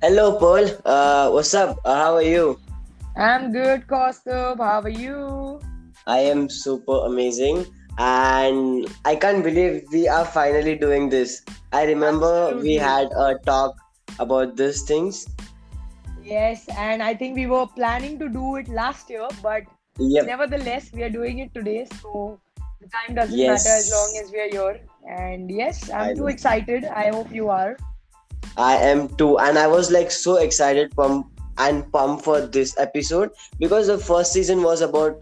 Hello, Paul. What's up? How are you? I'm good, Kaustubh. How are you? I am super amazing, and I can't believe we are finally doing this. I remember we Absolutely. had a talk about these things. Yes, and I think we were planning to do it last year, but Yep. nevertheless, we are doing it today. So the time doesn't matter as long Yes, as we are here. And yes, I I'm too know. excited. I hope you are. I am too, and I was like so excited, pumped for this episode because the first season was about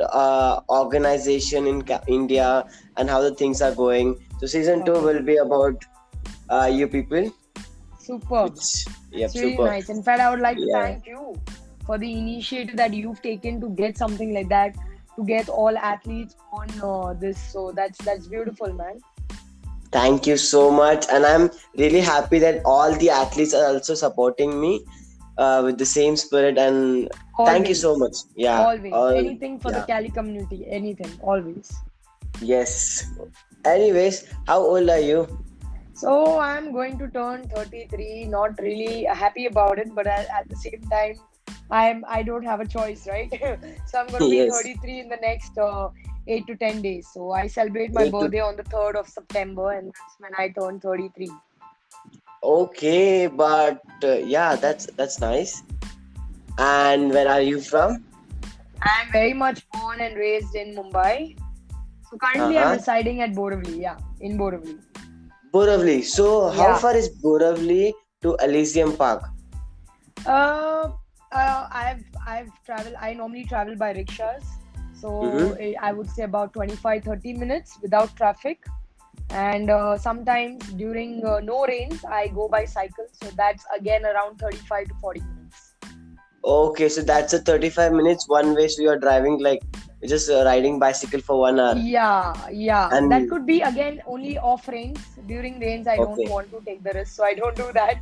organization in India and how the things are going. So season two Okay. will be about you people. Superb. Which That's yep, really super. nice. In fact, I would like to Yeah. thank you for the initiative that you've taken to get something like that, to get all athletes on this. So that's beautiful, man. Thank you so much, and I'm really happy that all the athletes are also supporting me with the same spirit. And thank you so Always. much. Yeah, Always. all Anything for the yeah, Cali community. Anything. Always. yes. Anyways, how old are you? So I'm going to turn 33. Not really happy about it, but at the same time, I don't have a choice, right? So I'm going to be Yes, 33 in the next 8 to 10 days. So I celebrate my 8 to. birthday on the 3rd of September, and that's when I turn 33. Okay, but yeah, that's nice. And where are you from? I'm very much born and raised in Mumbai. So Uh currently I'm huh. residing at Borivali. Yeah, in Borivali. Borivali. So how Yeah. far is Borivali to Elysium Park? Uh, I've traveled. I normally travel by rickshaws, so Mm-hmm. I would say about 25-30 minutes without traffic. And sometimes during no rains, I go by cycle, so that's again around 35 to 40 minutes. Okay, so that's a 35 minutes one way. So you're driving like you're just riding bicycle for 1 hour. Yeah, yeah. That And could be again only off rains. During rains, I don't okay, want to take the risk, so I don't do that.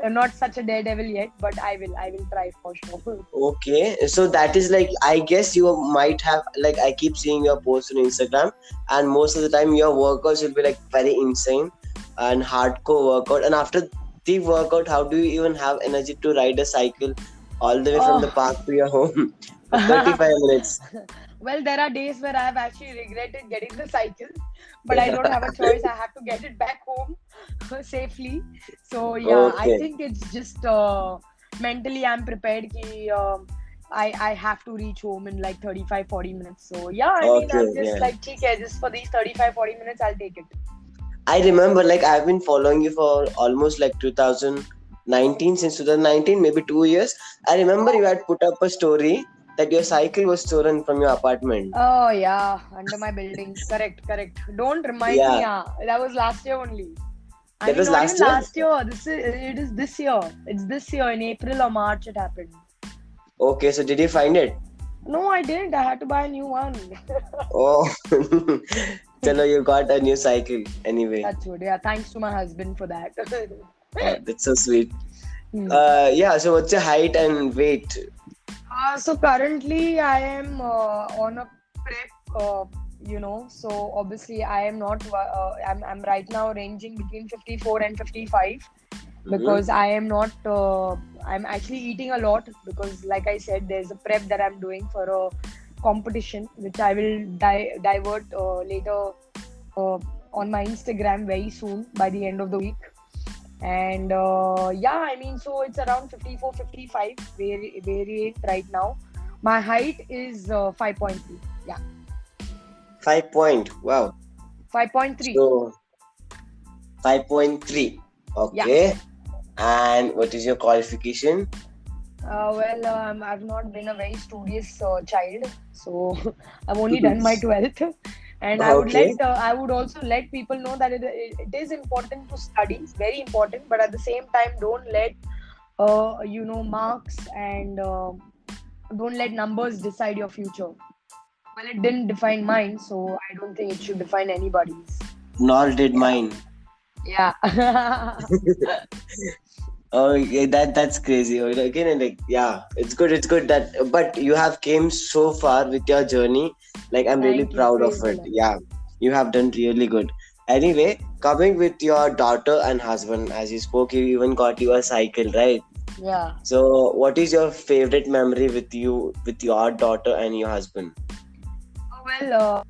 Not such a daredevil yet, but I will. I will try for sure. okay. So that is like I guess you might have like I keep seeing your posts on Instagram, and most of the time your workouts will be like very insane and hardcore workout. And after the workout, how do you even have energy to ride a cycle all the way from the Oh. park to your home for 35 minutes? Well, there are days where I have actually regretted getting the cycle, but I don't have a choice. I have to get it back home safely. So yeah, I Okay, think it's just mentally I'm prepared ki, I have to reach home in like 35-40 minutes. So yeah, I mean okay, I'm just yeah. like, okay, just for these 35-40 minutes, I'll take it. I remember like I've been following you for almost like 2019, since 2019, maybe 2 years. I remember you had put up a story that your cycle was stolen from your apartment. Oh yeah, under my building. Correct, correct. Don't remind me. Yeah, Yeah, that was last year only. I that mean, was not even last year. last year. It is this year. It's this year in April or March it happened. Okay, so did you find it? No, I didn't. I had to buy a new one. Oh, chalo, you got a new cycle anyway. That's good. Yeah, thanks to my husband for that. Oh, that's so sweet. Hmm. Yeah. So what's your height and weight? So currently I am on a prep. So obviously I am not. I'm right now ranging between 54 and 55 Mm-hmm. because I am not. I'm actually eating a lot because, like I said, there's a prep that I'm doing for a competition, which I will divert later uh, on my Instagram very soon by the end of the week. And yeah, I mean, so it's around 54, 55 variant right now. My height is 5.3. Yeah, 5 point. Wow. 5.3. So 5.3. Yeah. Okay. And what is your qualification? I've not been a very studious child, so I've only done my 12th. And Okay. I would also let people know that it is important to study, very important, but at the same time, don't let marks and don't let numbers decide your future. Well, it didn't define mine, so I don't think it should define anybody's. Nor did Yeah. mine. Yeah. Oh, yeah, that's crazy. Oh, again, and like, yeah, it's good. It's good that, but you have came so far with your journey. Like, I'm really Thank you. proud of Praise the it. Lord. Yeah, you have done really good. Anyway, coming with your daughter and husband, as you spoke, you even got you a cycle, right? Yeah. So, what is your favorite memory with you, with your daughter and your husband? Well,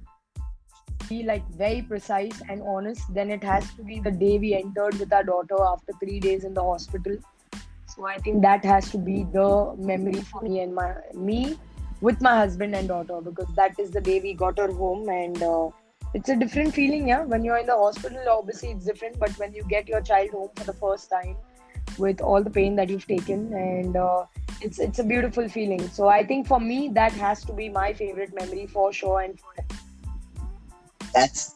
be like very precise and honest, then it has to be the day we entered with our daughter after 3 days in the hospital. So I think that has to be the memory for me and my me with my husband and daughter, because that is the day we got her home. And it's a different feeling, yeah. When you're in the hospital, obviously it's different, but when you get your child home for the first time with all the pain that you've taken, and it's a beautiful feeling. So I think for me that has to be my favorite memory for sure and forever.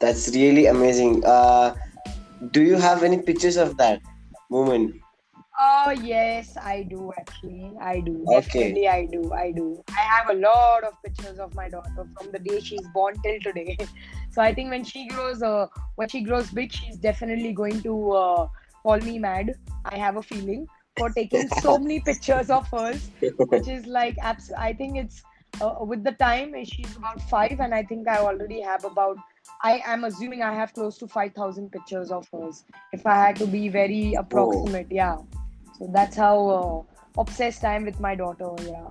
That's really amazing. Do you have any pictures of that moment? Oh, yes, I do actually. I do. Okay. Definitely, I do. I do. I have a lot of pictures of my daughter from the day she's born till today. So I think when she grows big, she's definitely going to call me mad. I have a feeling for taking so many pictures of hers, which is like I think it's with the time she's about 5, and I think I already have about. I am assuming I have close to 5,000 pictures of hers. If I had to be very Oh, approximate, yeah. So that's how obsessed I am with my daughter. Yeah.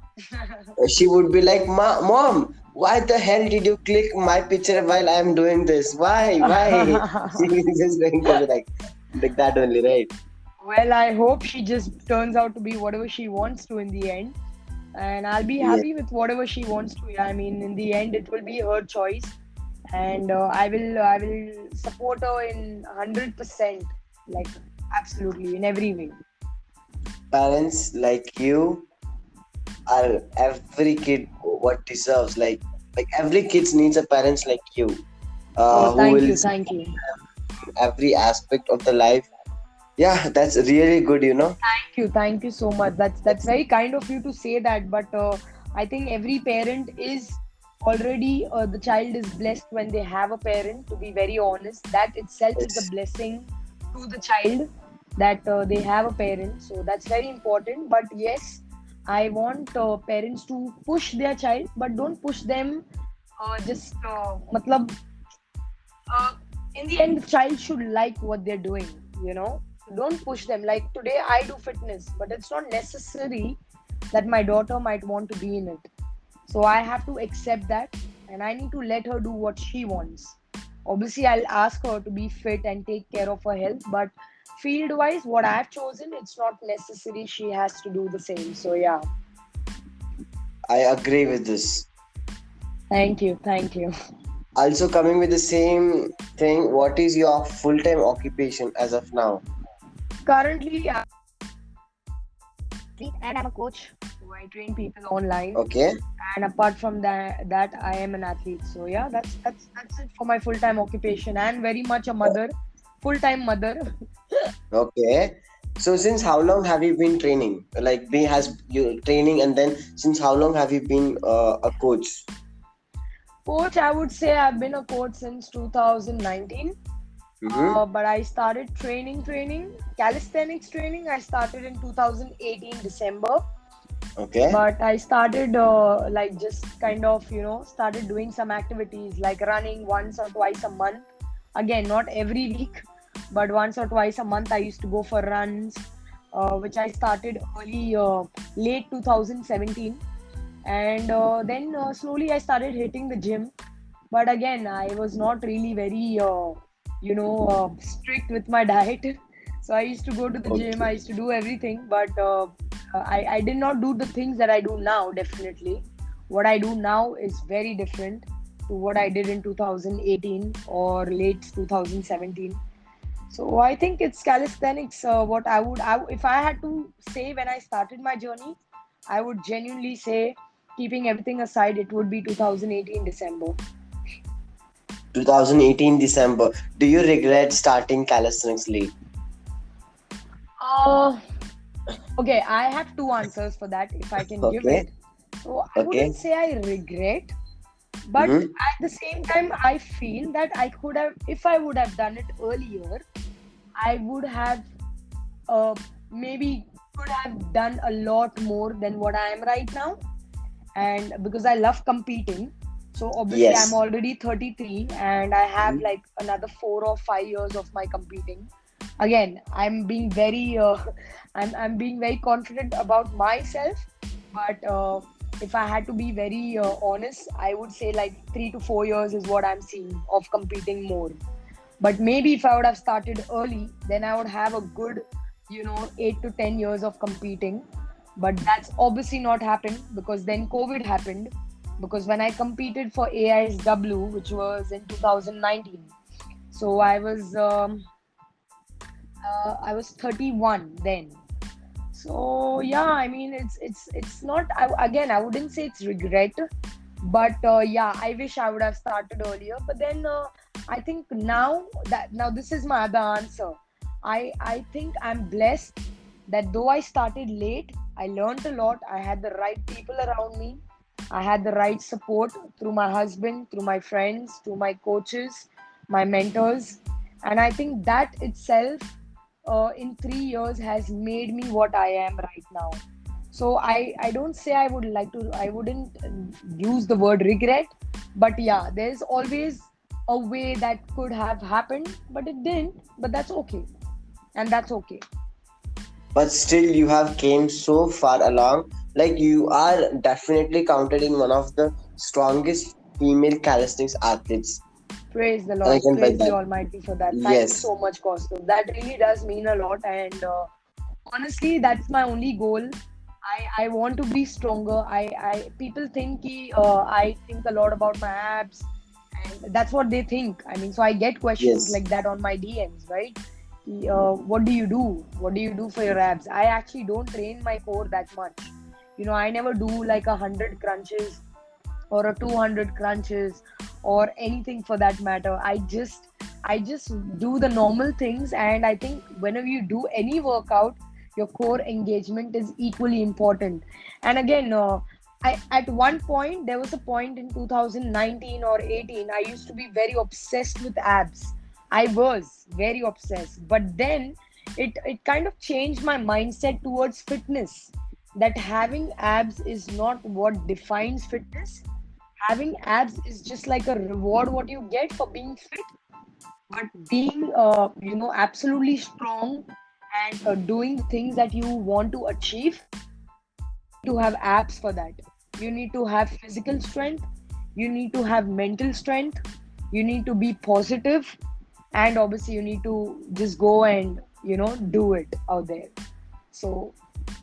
she would be like, Mom, why the hell did you click my picture while I'm doing this? Why? Why? She is just going to be like that only, right? Well, I hope she just turns out to be whatever she wants to in the end, and I'll be Yeah. happy with whatever she wants to. Yeah, I mean, in the end, it will be her choice, and I will support her in 100%, like absolutely in every way. Parents like you are every kid what deserves. Like every kid needs a parents like you, Oh, who thank will you, see thank you. every aspect of the life. Yeah, that's really good, you know. Thank you so much. That's very kind of you to say that. But I think every parent is already the child is blessed when they have a parent. To be very honest, that itself is a It's blessing to the child that they have a parent. So that's very important. But yes, I want parents to push their child, but don't push them. Just matlab, uh, in the end, the child should like what they're doing, you know. Don't push them. Like today, I do fitness, but it's not necessary that my daughter might want to be in it. So I have to accept that, and I need to let her do what she wants. Obviously, I'll ask her to be fit and take care of her health, but field wise, what I've chosen, it's not necessary she has to do the same. So, yeah, I agree with this. thank you. Thank you. Also, coming with the same thing, what is your full-time occupation as of now? Currently, and I'm a coach. So I train people online. Okay, And apart from that I am an athlete. So yeah, that's it for my full-time occupation, and very much a mother, full-time mother. okay. So, since how long have you been training? Like, be has you training, and then since how long have you been a coach? Coach, I would say I've been a coach since 2019. Mm-hmm. But I started training calisthenics training, I started in 2018 December. Okay, But I started like just kind of, started doing some activities like running once or twice a month. Again, not every week, but once or twice a month I used to go for runs, which I started late 2017. And then slowly I started hitting the gym. But again, I was not really very, strict with my diet. So I used to go to the gym, okay. I used to do everything, but I did not do the things that I do now, definitely. What I do now is very different to what I did in 2018 or late 2017. So I think it's calisthenics. What if I had to say when I started my journey, I would genuinely say, keeping everything aside, it would be 2018 December. 2018 December. Do you regret starting calisthenics late? Uh, okay, I have two answers for that if I can give Okay, it. So I okay. wouldn't say I regret, but Mm-hmm. at the same time, I feel that I could have, if I would have done it earlier, I would have uh, maybe could have done a lot more than what I am right now. And because I love competing, so obviously I'm Yes. already 33 and I have Mhm. like another 4 or 5 years of my competing. again, I'm being very I'm being very confident about myself, but if I had to be very honest, I would say like 3 to 4 years is what I'm seeing of competing more. But maybe if I would have started early, then I would have a good, 8 to 10 years of competing. But that's obviously not happened because then COVID happened. Because when I competed for AISW, which was in 2019, so I was 31 then. So yeah, I mean it's not. Again, I wouldn't say it's regret, but yeah, I wish I would have started earlier. But then I think now this is my other answer. I think I'm blessed that though I started late, I learned a lot. I had the right people around me. I had the right support through my husband, through my friends, through my coaches, my mentors, and I think that itself in 3 years has made me what I am right now. So I don't say I wouldn't use the word regret, but yeah, there's always a way that could have happened, but it didn't. But that's okay, and that's okay. But still you have came so far along. Like you are definitely counted in one of the strongest female calisthenics athletes. Praise the And I Lord, can bet praise the that. Almighty for that. Thank you Yes. so much, Kaustubh. That really does mean a lot, and honestly, that's my only goal. I want to be stronger. I people think I think a lot about my abs, and that's what they think. I mean, so I get questions Yes. like that on my DMs, right? What do you do? What do you do for your abs? I actually don't train my core that much. I never do like 100 crunches or a 200 crunches or anything for that matter. I just do the normal things, and I think whenever you do any workout, your core engagement is equally important. And again, I at one point, there was a point in 2019 or 18, I used to be very obsessed with abs. I was very obsessed, but then it kind of changed my mindset towards fitness, that having abs is not what defines fitness. Having abs is just like a reward what you get for being fit, but being absolutely strong and doing the things that you want to achieve, you need to have abs for that. You need to have physical strength, you need to have mental strength, you need to be positive, and obviously you need to just go and do it out there. So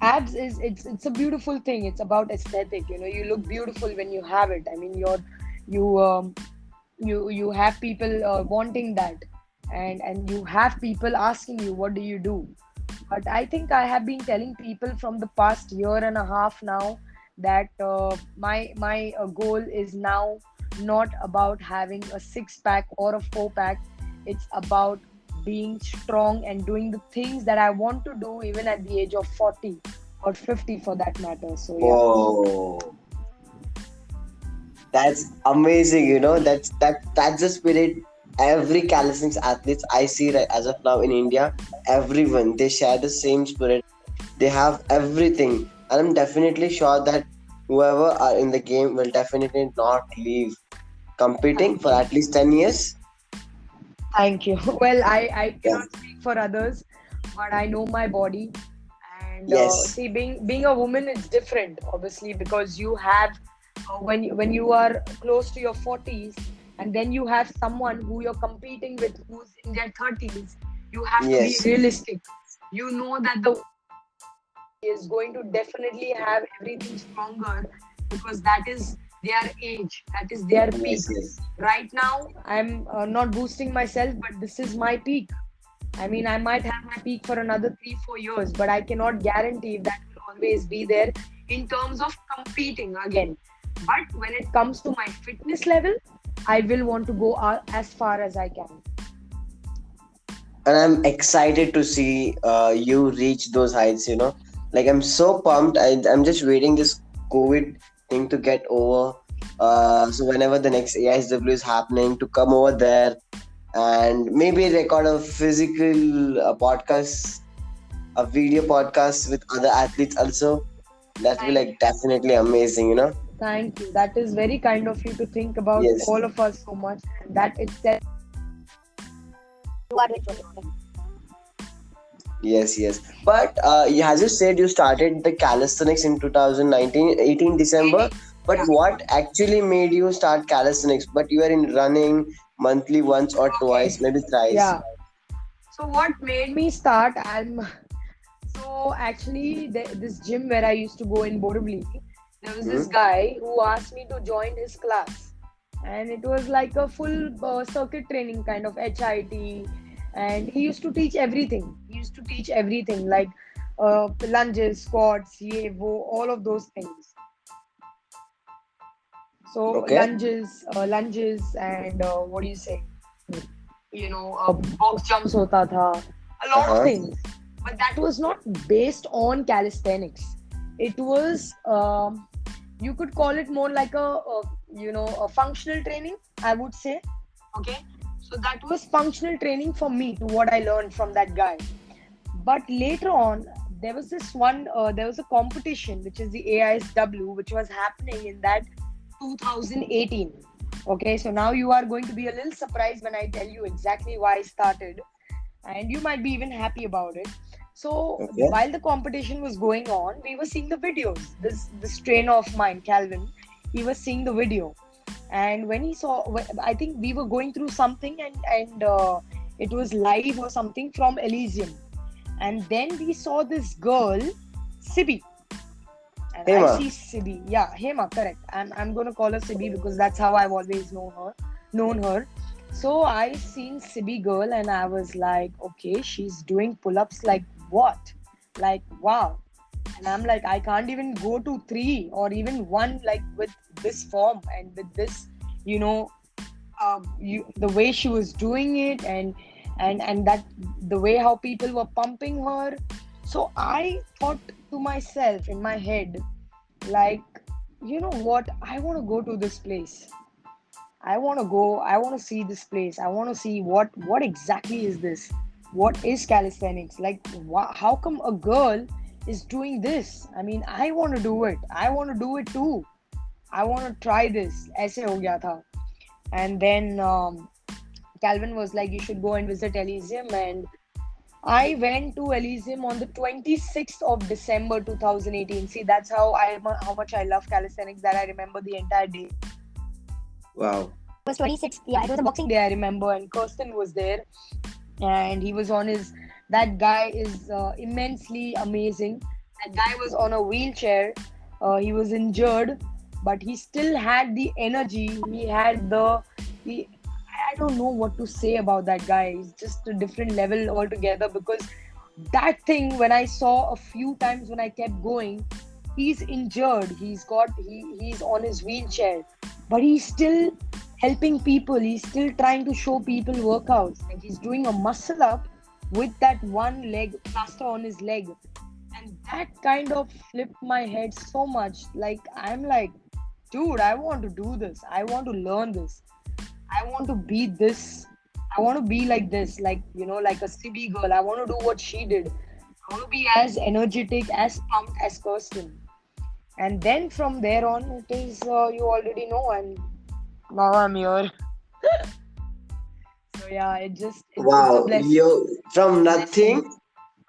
abs is it's a beautiful thing. It's about aesthetic. You look beautiful when you have it. I mean, you have people wanting that, and you have people asking you, what do you do? But I think I have been telling people from the past year and a half now that my goal is now not about having a six pack or a four pack. It's about being strong and doing the things that I want to do even at the age of 40 or 50 for that matter. So yeah. Oh, that's amazing. That's the spirit. Every calisthenics athletes I see right as of now in India, everyone they share the same spirit. They have everything, and I'm definitely sure that whoever are in the game will definitely not leave competing Thank for you. at least 10 years. Thank you. Well, I Yeah. cannot speak for others, but I know my body. And Yes. see, being a woman is different, obviously, because you have when you are close to your 40s, and then you have someone who you're competing with who's in their 30s. You have to be Yes. realistic. You know that the is going to definitely have everything stronger because that is their age, that is their peak. Yes. Yes. Right now, I'm not boosting myself, but this is my peak. I mean, I might have my peak for another 3, 4 years, but I cannot guarantee that will always be there in terms of competing again. But when it comes to my fitness level, I will want to go as far as I can. And I'm excited to see you reach those heights. Like I'm so pumped. I'm just waiting this COVID thing to get over. So whenever the next AISW is happening, to come over there and maybe record a physical podcast, a video podcast with other athletes also. That will be Thank like you. definitely amazing. Thank you. That is very kind of you to think about Yes. all of us so much. And that itself, you are rich on yourself. Yes, yes. But as you said, you started the calisthenics in 2019, 18 December. 18. But Yeah. what actually made you start calisthenics? But you are in running monthly once or Okay. twice, maybe thrice. Yeah. So what made me start? So actually, this gym where I used to go in Borivali, there was this Hmm. guy who asked me to join his class, and it was like a full circuit training kind of HIT, and he used to teach everything. He used to teach everything like lunges, squats, ye wo, all of those things. So Okay. lunges, and what do you say? Box jumps hota tha, a lot of Uh-huh. things. But that was not based on calisthenics. It was, you could call it more like a functional training, I would say. Okay. So that was functional training for me to what I learned from that guy. But later on, there was a competition, which is the AISW, which was happening in that 2018. Okay, so now you are going to be a little surprised when I tell you exactly why I started, and you might be even happy about it. So Okay. while the competition was going on, we were seeing the videos. This trainer of mine, Calvin, he was seeing the video, and when he saw, I think we were going through something, and it was live or something from Elysium, and then we saw this girl, Sibi, and I Hema. see Sibi. Yeah, Hema, correct. I'm gonna call her Sibi because that's how I've always known her. So I seen Sibi girl and I was like, okay, she's doing pull-ups like what? Like wow. And I'm like, I can't even go to three or even one like with this form and with this, you know, the way she was doing it, and that the way how people were pumping her. So I thought to myself in my head, like, you know what, I want to go to this place. I want to see this place. I want to see what exactly is this. What is calisthenics? Like, how come a girl is doing this? I mean, I want to do it. I want to do it too. I want to try this. ऐसे हो गया था. And then Calvin was like, you should go and visit Elysium. And I went to Elysium on the 26th of December 2018. See, that's how much I love calisthenics, that I remember the entire day. Wow. It was 26th. Yeah, it was a Boxing Day, I remember. And Kirsten was there. And he was on his. That guy is immensely amazing. That guy was on a wheelchair. He was injured, but he still had the energy. He had the. I don't know what to say about that guy. He's just a different level altogether, because that thing, when I saw a few times when I kept going, he's injured. He's on his wheelchair, but he's still helping people. He's still trying to show people workouts. Like, he's doing a muscle up with that one leg plaster on his leg. And that kind of flipped my head so much. Like, I'm like, dude, I want to do this. I want to learn this. I want to be this. I want to be like this, like, like a Sibi girl. I want to do what she did. I want to be as energetic, as pumped as Kirsten. And then from there on, it is, you already know, and now I'm here. So yeah, it's a Wow. blessing. You from Blessing. nothing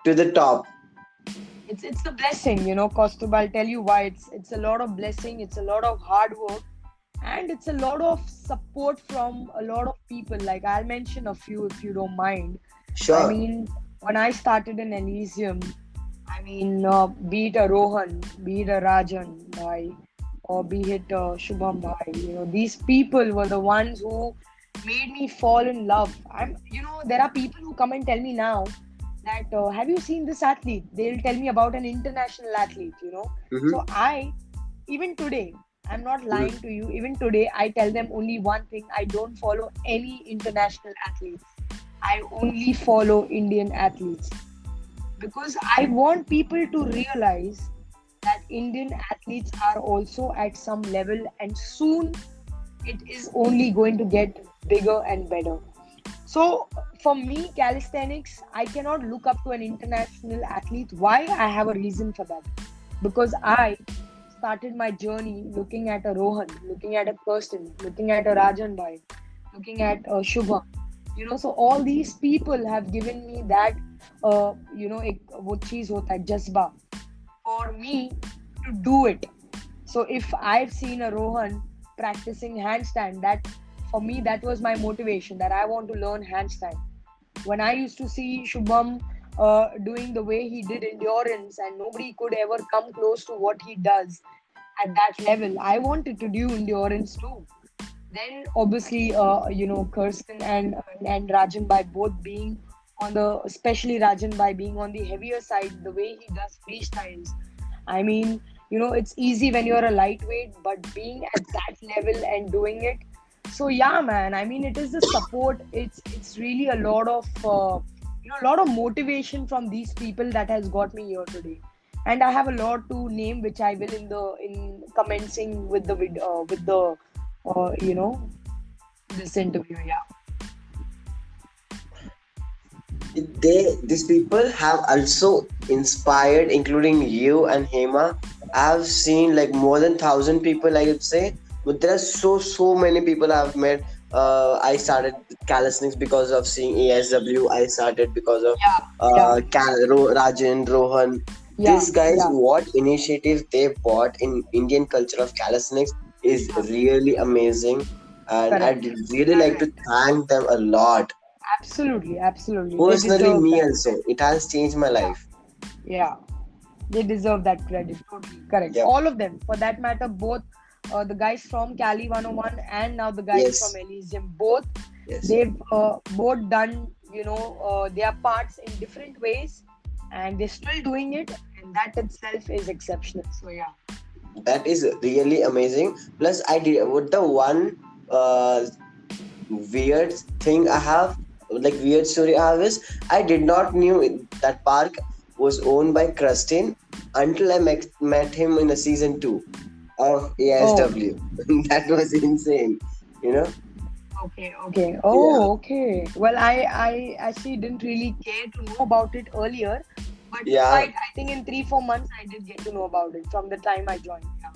to the top. It's a blessing, Kaustubh. I'll tell you why. It's a lot of blessing. It's a lot of hard work, and it's a lot of support from a lot of people. Like, I'll mention a few if you don't mind. I Sure. mean, when I started in Elysium, I mean, be it a Rohan, be it a Rajan bhai, or be it Shubham bhai, these people were the ones who made me fall in love. There are people who come and tell me now that, have you seen this athlete? They'll tell me about an international athlete. Mm-hmm. So even today, I'm not lying to you. Even today, I tell them only one thing: I don't follow any international athletes. I only follow Indian athletes, because I want people to realize that Indian athletes are also at some level, and soon it is only going to get bigger and better. So for me, calisthenics, I cannot look up to an international athlete. Why? I have a reason for that. Because I started my journey looking at a Rohan, looking at a Kirsten, looking at a Rajan Bhai, looking at a Shubham. So all these people have given me that एक वो चीज होता है जज्बा for me to do it. So if I've seen a Rohan practicing handstand, that for me that was my motivation that I want to learn handstand. When I used to see Shubham doing the way he did endurance, and nobody could ever come close to what he does at that level, I wanted to do endurance too. Then obviously, Kirsten and Rajan by both being on the, especially Rajan by being on the heavier side, the way he does freestyles. I mean, it's easy when you're a lightweight, but being at that level and doing it. So yeah, man. I mean, it is the support. It's really a lot of a lot of motivation from these people that has got me here today. And I have a lot to name, which I will in commencing with the with the uh, you know this interview. Yeah. These people have also inspired, including you and Hema. I've seen like more than 1,000 people, I would say, but there are so many people I've met. I started calisthenics because of seeing ASW. I started because of Yeah. Yeah. Rajan, Rohan. Yeah. These guys, Yeah. what initiatives they brought in Indian culture of calisthenics is really amazing, and Correct. I'd really like to thank them a lot. Absolutely. Absolutely. They Personally, deserve me that. also. It has changed my life. Yeah. They deserve that credit. Totally correct. Yep. All of them, for that matter, both the guys from Cali 101 and now the guys from Yes. Elysium, both Yes. they've both done their parts in different ways, and they're still doing it, and that itself is exceptional. So yeah. That is really amazing. Plus, I did what the one uh, weird thing I have, like weird story I have is I did not knew that park was owned by Krustin until I met him in the season 2 of Oh. ASW. That was insane, you know? Okay. Okay. Yeah. Oh. Okay. Well, I actually didn't really care to know about it earlier, but Yeah. quite I think in 3 4 months I did get to know about it from the time I joined. Yeah.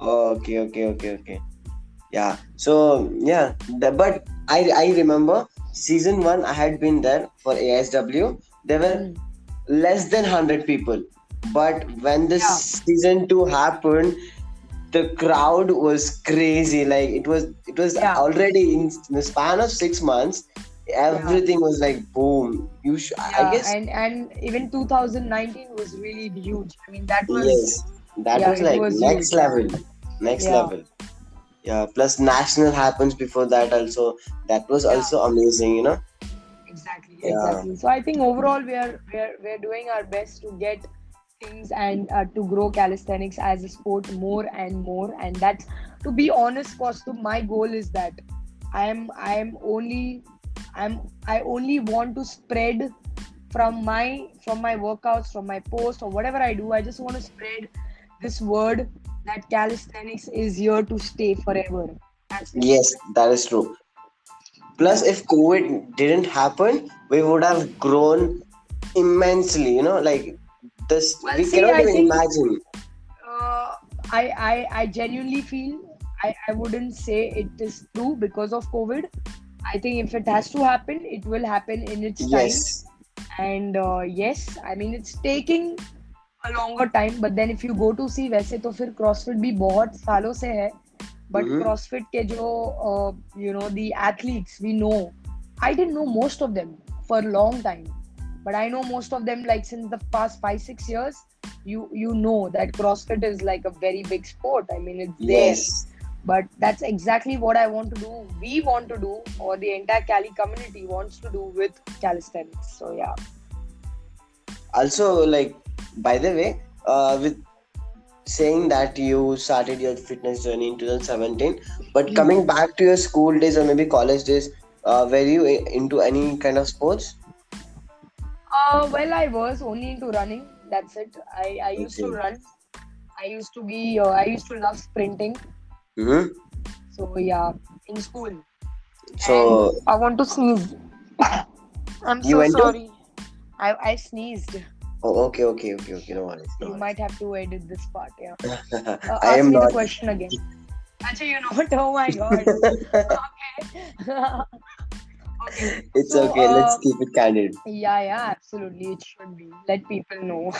Okay. Yeah. So yeah, but I remember season 1 I had been there for ASW. There were Hmm. less than 100 people. But when this Yeah. season 2 happened, the crowd was crazy. Like it was Yeah. already in the span of 6 months. Yeah. Everything was like boom. I Yeah, guess and even 2019 was really huge. I mean, that was, yes, that yeah, was it like was next huge. Yeah, level, next yeah, level. Yeah. Plus national happens before that also. That was yeah, also amazing. exactly, Yeah. exactly. So I think overall we're doing our best to get things and to grow calisthenics as a sport more and more. And that's, to be honest, Kaustubh, my goal is that I am only I only want to spread from my workouts, from my post or whatever I do. I just want to spread this word that calisthenics is here to stay forever. That's it. Yes, that is true. Plus, Yeah. if COVID didn't happen, we would have grown immensely. Like this, Well, we see, cannot I even think imagine. I genuinely feel I wouldn't say it is true because of COVID. I think if it has to happen, it will happen in its time. Yes. And yes, I mean it's taking a longer time. But then if you go to see, वैसे तो फिर CrossFit भी बहुत सालों से है. But Mm-hmm. CrossFit के जो the athletes we know, I didn't know most of them for a long time, but I know most of them like since the past 5 6 years. You know that CrossFit is like a very big sport. I mean it's there, Yes. but that's exactly what I want to do. We want to do, or the entire Cali community wants to do with calisthenics. So yeah. Also, like, by the way, with saying that you started your fitness journey in 2017, but Hmm. coming back to your school days or maybe college days, were you into any kind of sports? Well, I was only into running. That's it. I used to Okay. run. I used to love sprinting. Mm-hmm. So yeah, in school. And So I want to sneeze. I'm you so went to? sorry. I sneezed. Oh, okay. No worries. No You worries. might have to edit this part. Yeah. I Ask am me the not. question again. Actually, you know what? Oh my god. Okay. Okay. It's So, okay. Let's keep it candid. yeah, absolutely. It should be. Let people know.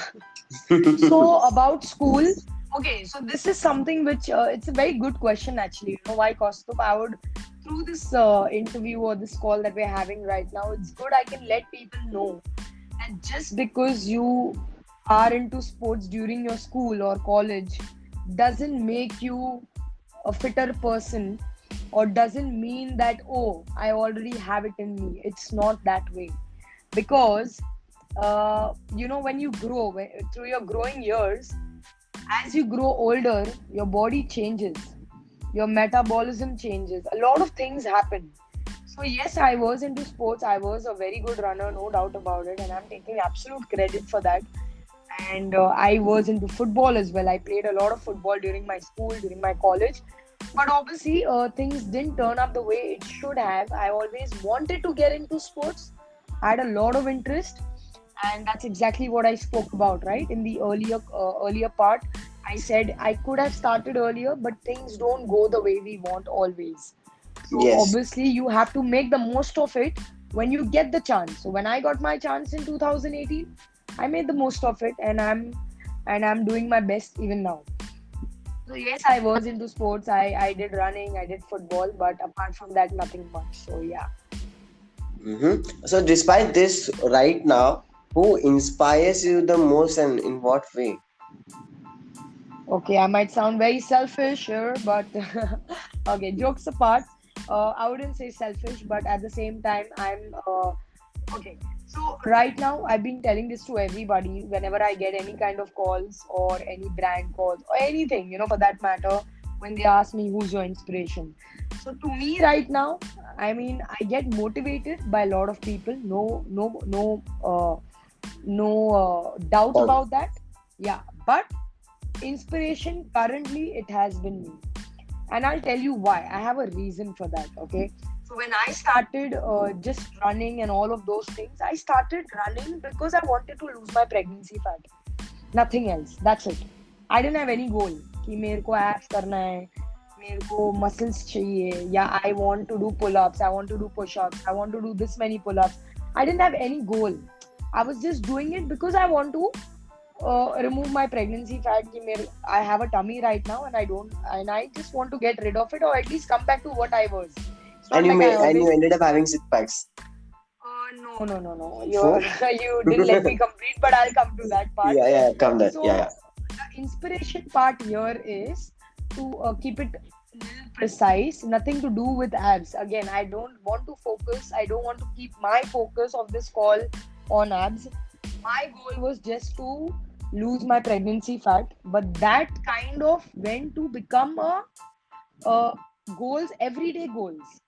So about school, okay. So this is something which it's a very good question actually. You know why, Kaustubh? I would through this interview or this call that we're having right now, it's good I can let people know that just because you are into sports during your school or college doesn't make you a fitter person or doesn't mean that, oh, I already have it in me. It's not that way. Because when you grow through your growing years, as you grow older, your body changes, your metabolism changes, a lot of things happen. So yes, I was into sports. I was a very good runner, no doubt about it, and I'm taking absolute credit for that. And I was into football as well. I played a lot of football during my school, during my college. But obviously, things didn't turn up the way it should have. I always wanted to get into sports. I had a lot of interest, and that's exactly what I spoke about, right? In the earlier part, I said I could have started earlier, but things don't go the way we want always. So Yes. obviously, you have to make the most of it when you get the chance. So when I got my chance in 2018, I made the most of it, and I'm doing my best even now. So yes, I was into sports. I did running, I did football, but apart from that, nothing much. So yeah. So, despite this, right now, who inspires you the most and in what way? Okay, I might sound very selfish here, but okay, jokes apart, I wouldn't say selfish, but at the same time, okay. So right now, I've been telling this to everybody whenever I get any kind of calls or any brand calls or anything, for that matter, when they ask me who's your inspiration. So to me, right now, I mean, I get motivated by a lot of people. No doubt Or about that. Yeah, but inspiration currently it has been me, and I'll tell you why. I have a reason for that. Okay, so when I started just running and all of those things, I started running because I wanted to lose my pregnancy fat, nothing else. That's it. I didn't have any goal कि मेरे को abs करना है, मेरे को muscles चाहिए, या I want to do pull-ups, I want to do push-ups, I want to do this many pull-ups. I didn't have any goal. I was just doing it because I want to remove my pregnancy fat. I have a tummy right now, and I just want to get rid of it, or at least come back to what I was. It's not like I and you always. ended up having 6 packs. No. Four? You didn't let me complete, but I'll come to that part. Yeah, come there. So Yeah. the inspiration part here is to keep it little precise. Nothing to do with abs. Again, I don't want to focus. I don't want to keep my focus of this call on abs. My goal was just to lose my pregnancy fat, but that kind of went to become a goals, everyday goals.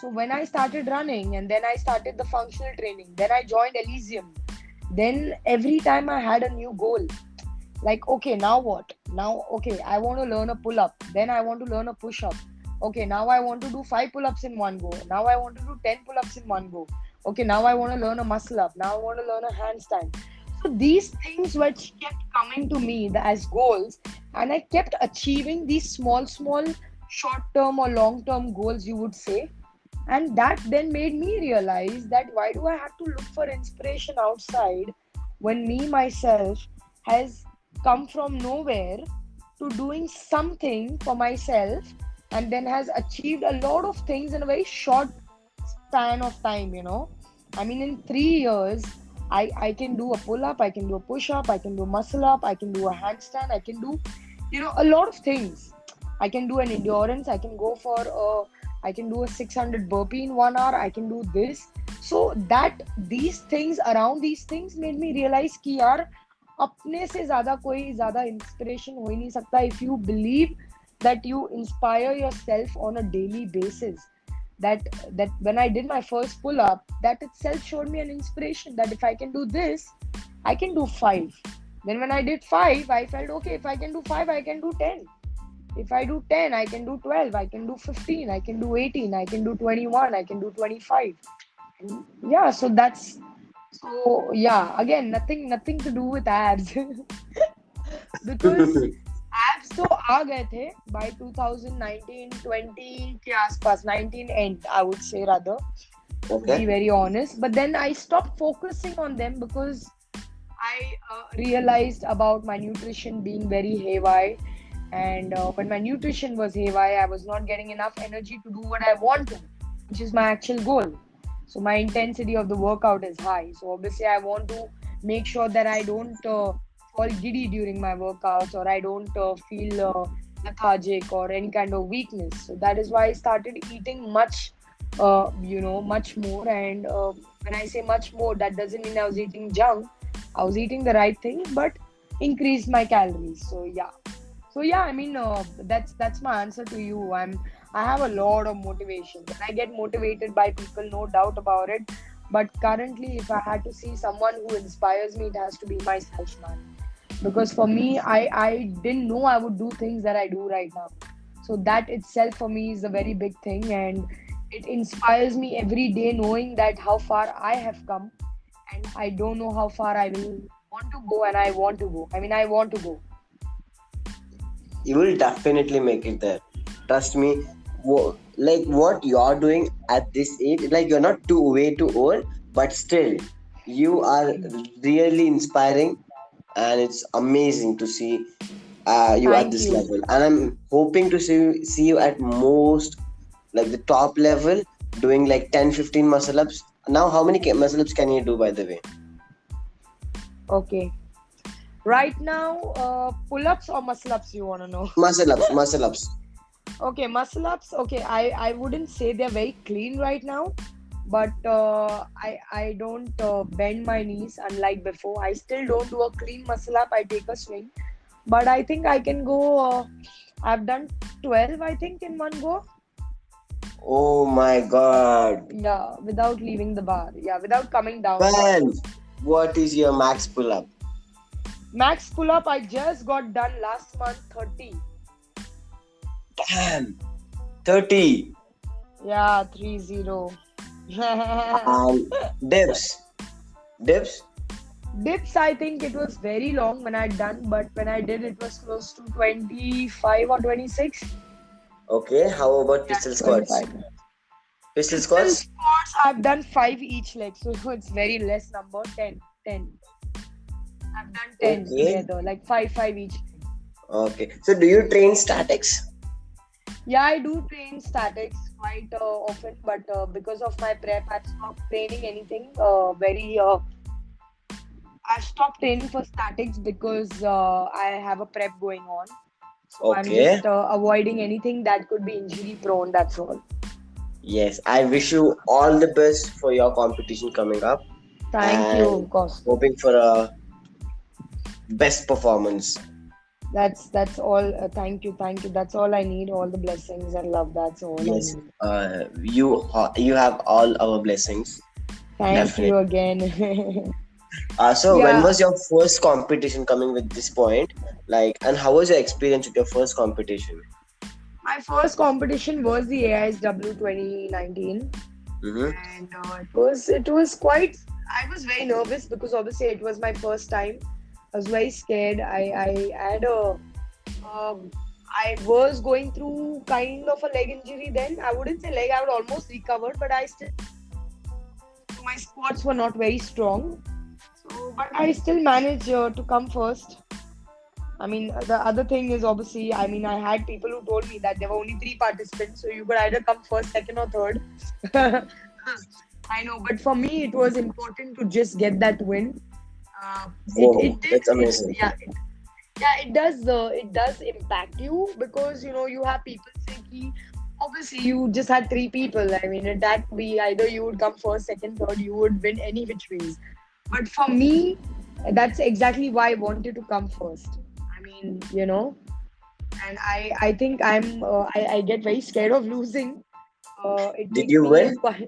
So when I started running, and then I started the functional training, then I joined Elysium, then every time I had a new goal. Like, okay, now what? Now, okay, I want to learn a pull up, then I want to learn a push up. Okay, now I want to do 5 pull-ups in one go. Now I want to do 10 pull-ups in one go. Okay, now I want to learn a muscle up. Now I want to learn a handstand. So these things which kept coming to me as goals, and I kept achieving these small, short-term or long-term goals, you would say. And that then made me realize that why do I have to look for inspiration outside when me myself has come from nowhere to doing something for myself, and then has achieved a lot of things in a very short span of time. I mean, in 3 years, I can do a pull up, I can do a push up, I can do a muscle up, I can do a handstand, I can do, a lot of things. I can do an endurance, I can do a 600 burpee in 1 hour, I can do this. So that around these things made me realize कि यार अपने से ज्यादा कोई ज्यादा inspiration हो ही नहीं सकता if you believe that you inspire yourself on a daily basis. That when I did my first pull up, that itself showed me an inspiration that if I can do this, I can do 5. Then when I did 5, I felt okay, if I can do 5, I can do 10. If I do 10, I can do 12, I can do 15, I can do 18, I can do 21, I can do 25. Yeah, so yeah, again, nothing to do with abs. Because abs तो आ गए थे by 2019-20 के आसपास, 19 end I would say rather. to be Okay. very honest. But then I stopped focusing on them because I realized about my nutrition being very haywire. And when my nutrition was haywire, I was not getting enough energy to do what I want to, which is my actual goal. So my intensity of the workout is high. So obviously, I want to make sure that I don't fall giddy during my workouts, or I don't feel lethargic or any kind of weakness. So that is why I started eating much, much more. And when I say much more, that doesn't mean I was eating junk. I was eating the right thing, but increased my calories. So yeah, I mean, that's my answer to you. I have a lot of motivation, and I get motivated by people, no doubt about it. But currently, if I had to see someone who inspires me, it has to be myself, man. Because for me, I didn't know I would do things that I do right now. So that itself for me is a very big thing, and it inspires me every day knowing that how far I have come, and I don't know how far I will want to go, and I want to go. I mean, I want to go. You will definitely make it there. Trust me. Like what you're doing at this age, like you're not too way too old, but still, you are really inspiring, and it's amazing to see you at Thank this you. level. And I'm hoping to see you at most like the top level, doing like 10-15 muscle ups. Now, how many muscle ups can you do, by the way? Okay. Right now, pull-ups or muscle-ups you want to know? Muscle ups, muscle ups. Okay, muscle-ups. Okay, I wouldn't say they're very clean right now, but I don't bend my knees unlike before. I still don't do a clean muscle-up. I take a swing, but I think I can go. I've done 12, I think, in one go. Oh my god. Yeah, without leaving the bar. Yeah, without coming down. Man, what is your max pull up? Max pull-up, I just got done last month, 30. Damn, 30. Yeah, 30. And dips. Dips? Dips, I think it was very long when I'd done, but when I did, it was close to 25 or 26. Okay, how about Yeah, pistol squats? 25. Pistol Pistol squats? squats, I've done 5 each leg, so it's very less number, 10. 10. I've done 10 Okay, together, like 5 each. okay. So, do you train statics? Yeah, I do train statics quite often, but because of my prep, I've stopped training anything. I've stopped training for statics because I have a prep going on. So I'm Okay. just avoiding anything that could be injury prone. That's all. Yes, I wish you all the best for your competition coming up, Thank you, and of course. hoping for a best performance. That's all. Thank you. That's all I need. All the blessings and love. That's all I Yes, need. you have all our blessings, Thank definitely. you again. So when Yeah, was your first competition coming with this point? Like, and how was your experience with your first competition? my first competition was the AISW 2019, Mm-hmm. and it was quite. I was very nervous because obviously it was my first time. I was very scared. I had a um, I was going through kind of a leg injury then. I wouldn't say leg. I would almost recovered, but I still my squats were not very strong. So, but I still managed to come first. I mean, the other thing is obviously, I mean, I had people who told me that there were only 3 participants, so you could either come first, second, or third. I know, but for me, it was important to just get that win. It Whoa, did that's amazing. yeah, it does impact you because you have people say ki, obviously you just had 3 people. I mean, that be either you would come first, second, third, you would win any which ways. But for me, that's exactly why I wanted to come first. I mean, and I think I get very scared of losing. It Did makes you me win? quite.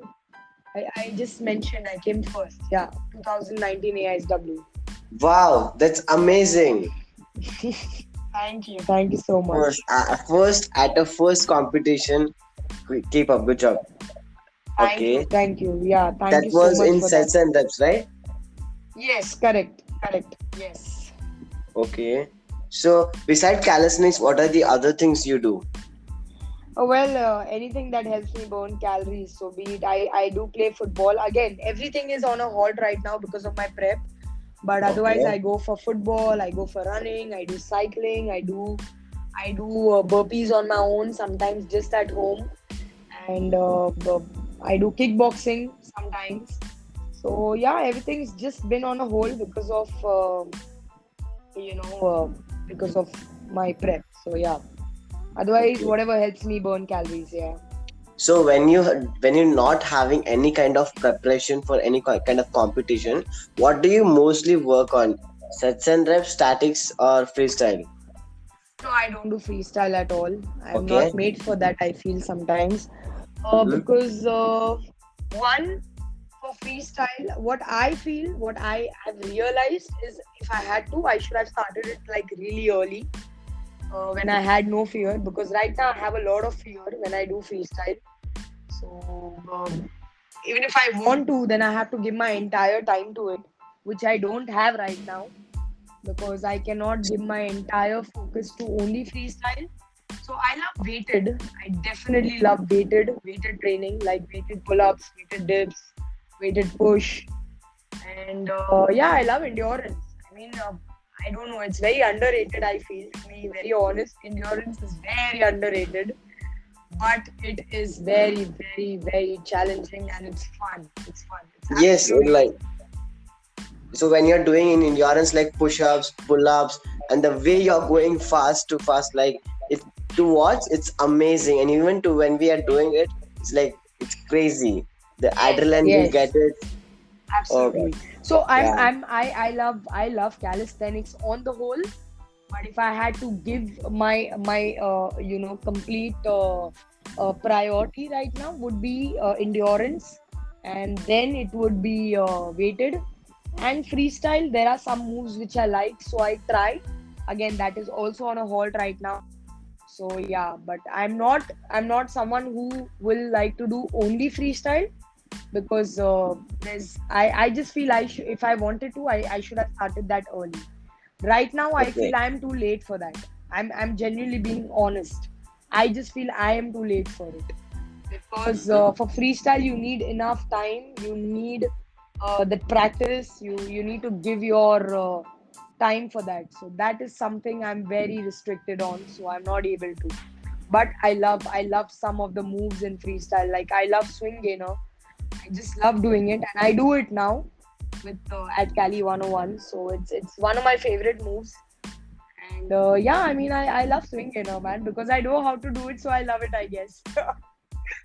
I just mentioned I came first. Yeah, 2019 AISW. Wow, that's amazing. Thank you. Thank you so much. First at a first competition. Keep up, good job. Thank you. Okay, Thank you. Yeah, thank that you so was much in for that. sets and reps, right? Yes, correct. Correct. Yes. Okay. So, beside calisthenics, what are the other things you do? Anything that helps me burn calories. So be it I do play football. Again, everything is on a halt right now because of my prep. But otherwise, Okay. I go for football. I go for running. I do cycling. I do burpees on my own. Sometimes just at home, and I do kickboxing sometimes. So yeah, everything's just been on a hold because of you know because of my prep. So yeah. Otherwise, Okay. whatever helps me burn calories. Yeah. So when you're not having any kind of preparation for any kind of competition, what do you mostly work on? Sets and reps, statics, or freestyle? No, I don't do freestyle at all. I'm Okay. not made for that, I feel sometimes. Mm-hmm. Because one, for freestyle, what I have realized is if I had to, I should have started it like really early when I had no fear. Because right now I have a lot of fear when I do freestyle. So even if I want to, then I have to give my entire time to it, which I don't have right now because I cannot give my entire focus to only freestyle. So I love weighted. I definitely love weighted training like weighted pull-ups, weighted dips, weighted push, and yeah, I love endurance. I mean, I don't know. It's very underrated. I feel, to be very honest, endurance is very underrated, but it is very, very, very challenging and it's fun. It's fun. It's Yes, absolutely like so when you're doing in endurance like push-ups, pull-ups, and the way you're going fast to fast, like it to watch, it's amazing. And even to when we are doing it, it's like it's crazy. The yes, adrenaline we get yes. it. Oh god. Absolutely. So Yeah. I love calisthenics on the whole, but if I had to give my complete priority right now would be endurance, and then it would be weighted and freestyle. There are some moves which I like, so I try. Again, that is also on a halt right now. So yeah, but I'm not someone who will like to do only freestyle because I just feel if I wanted to I should have started that early. Right now I Okay. feel I am too late for that. I'm genuinely being honest. I just feel I am too late for it because Mhm. for freestyle you need enough time. You need the practice. You need to give your time for that. So that is something I'm very restricted on. So I'm not able to. But I love some of the moves in freestyle. Like I love swing gainer. I just love doing it, and I do it now with at Cali 101. So it's one of my favorite moves. And yeah, I mean, I love swing, man, because I know how to do it, so I love it, I guess.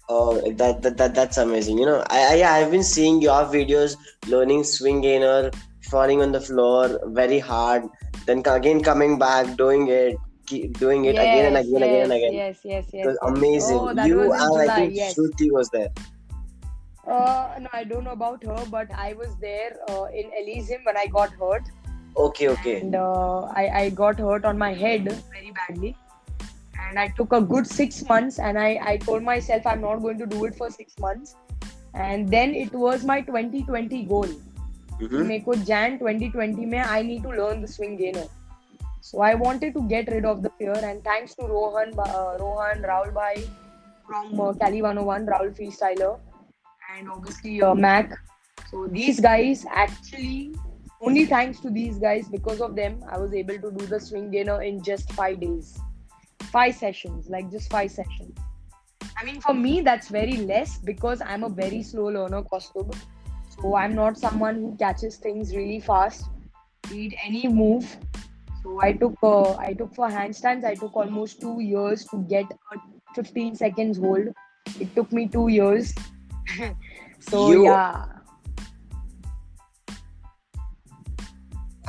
Oh, that's amazing. Yeah, I've been seeing your videos, learning swing gainer, falling on the floor very hard, then again coming back, doing it, keep doing it again and Yes, again, again and yes, again. yes, yes, It yes, was yes. amazing. Oh, that You was in and I July. think Yes. Shruti was there. No, I don't know about her, but I was there in Elysium when I got hurt, Okay, okay. and I got hurt on my head very badly. And I took a good 6 months, and I told myself I'm not going to do it for 6 months. And then it was my 2020 goal. कि Mm-hmm. मेरे को Jan 2020 में I need to learn the swing gainer. So I wanted to get rid of the fear, and thanks to Rohan, Rahul Bhai from Cali 101, Rahul Freestyler, and obviously Mac. So these guys actually, only thanks to these guys, because of them, I was able to do the swing gainer in just 5 days, 5 sessions, like just 5 sessions. I mean, for me, that's very less because I'm a very slow learner, Kaustubh. So I'm not someone who catches things really fast, read any move. So I took for handstands. I took almost 2 years to get a 15 seconds hold. It took me 2 years. So You yeah,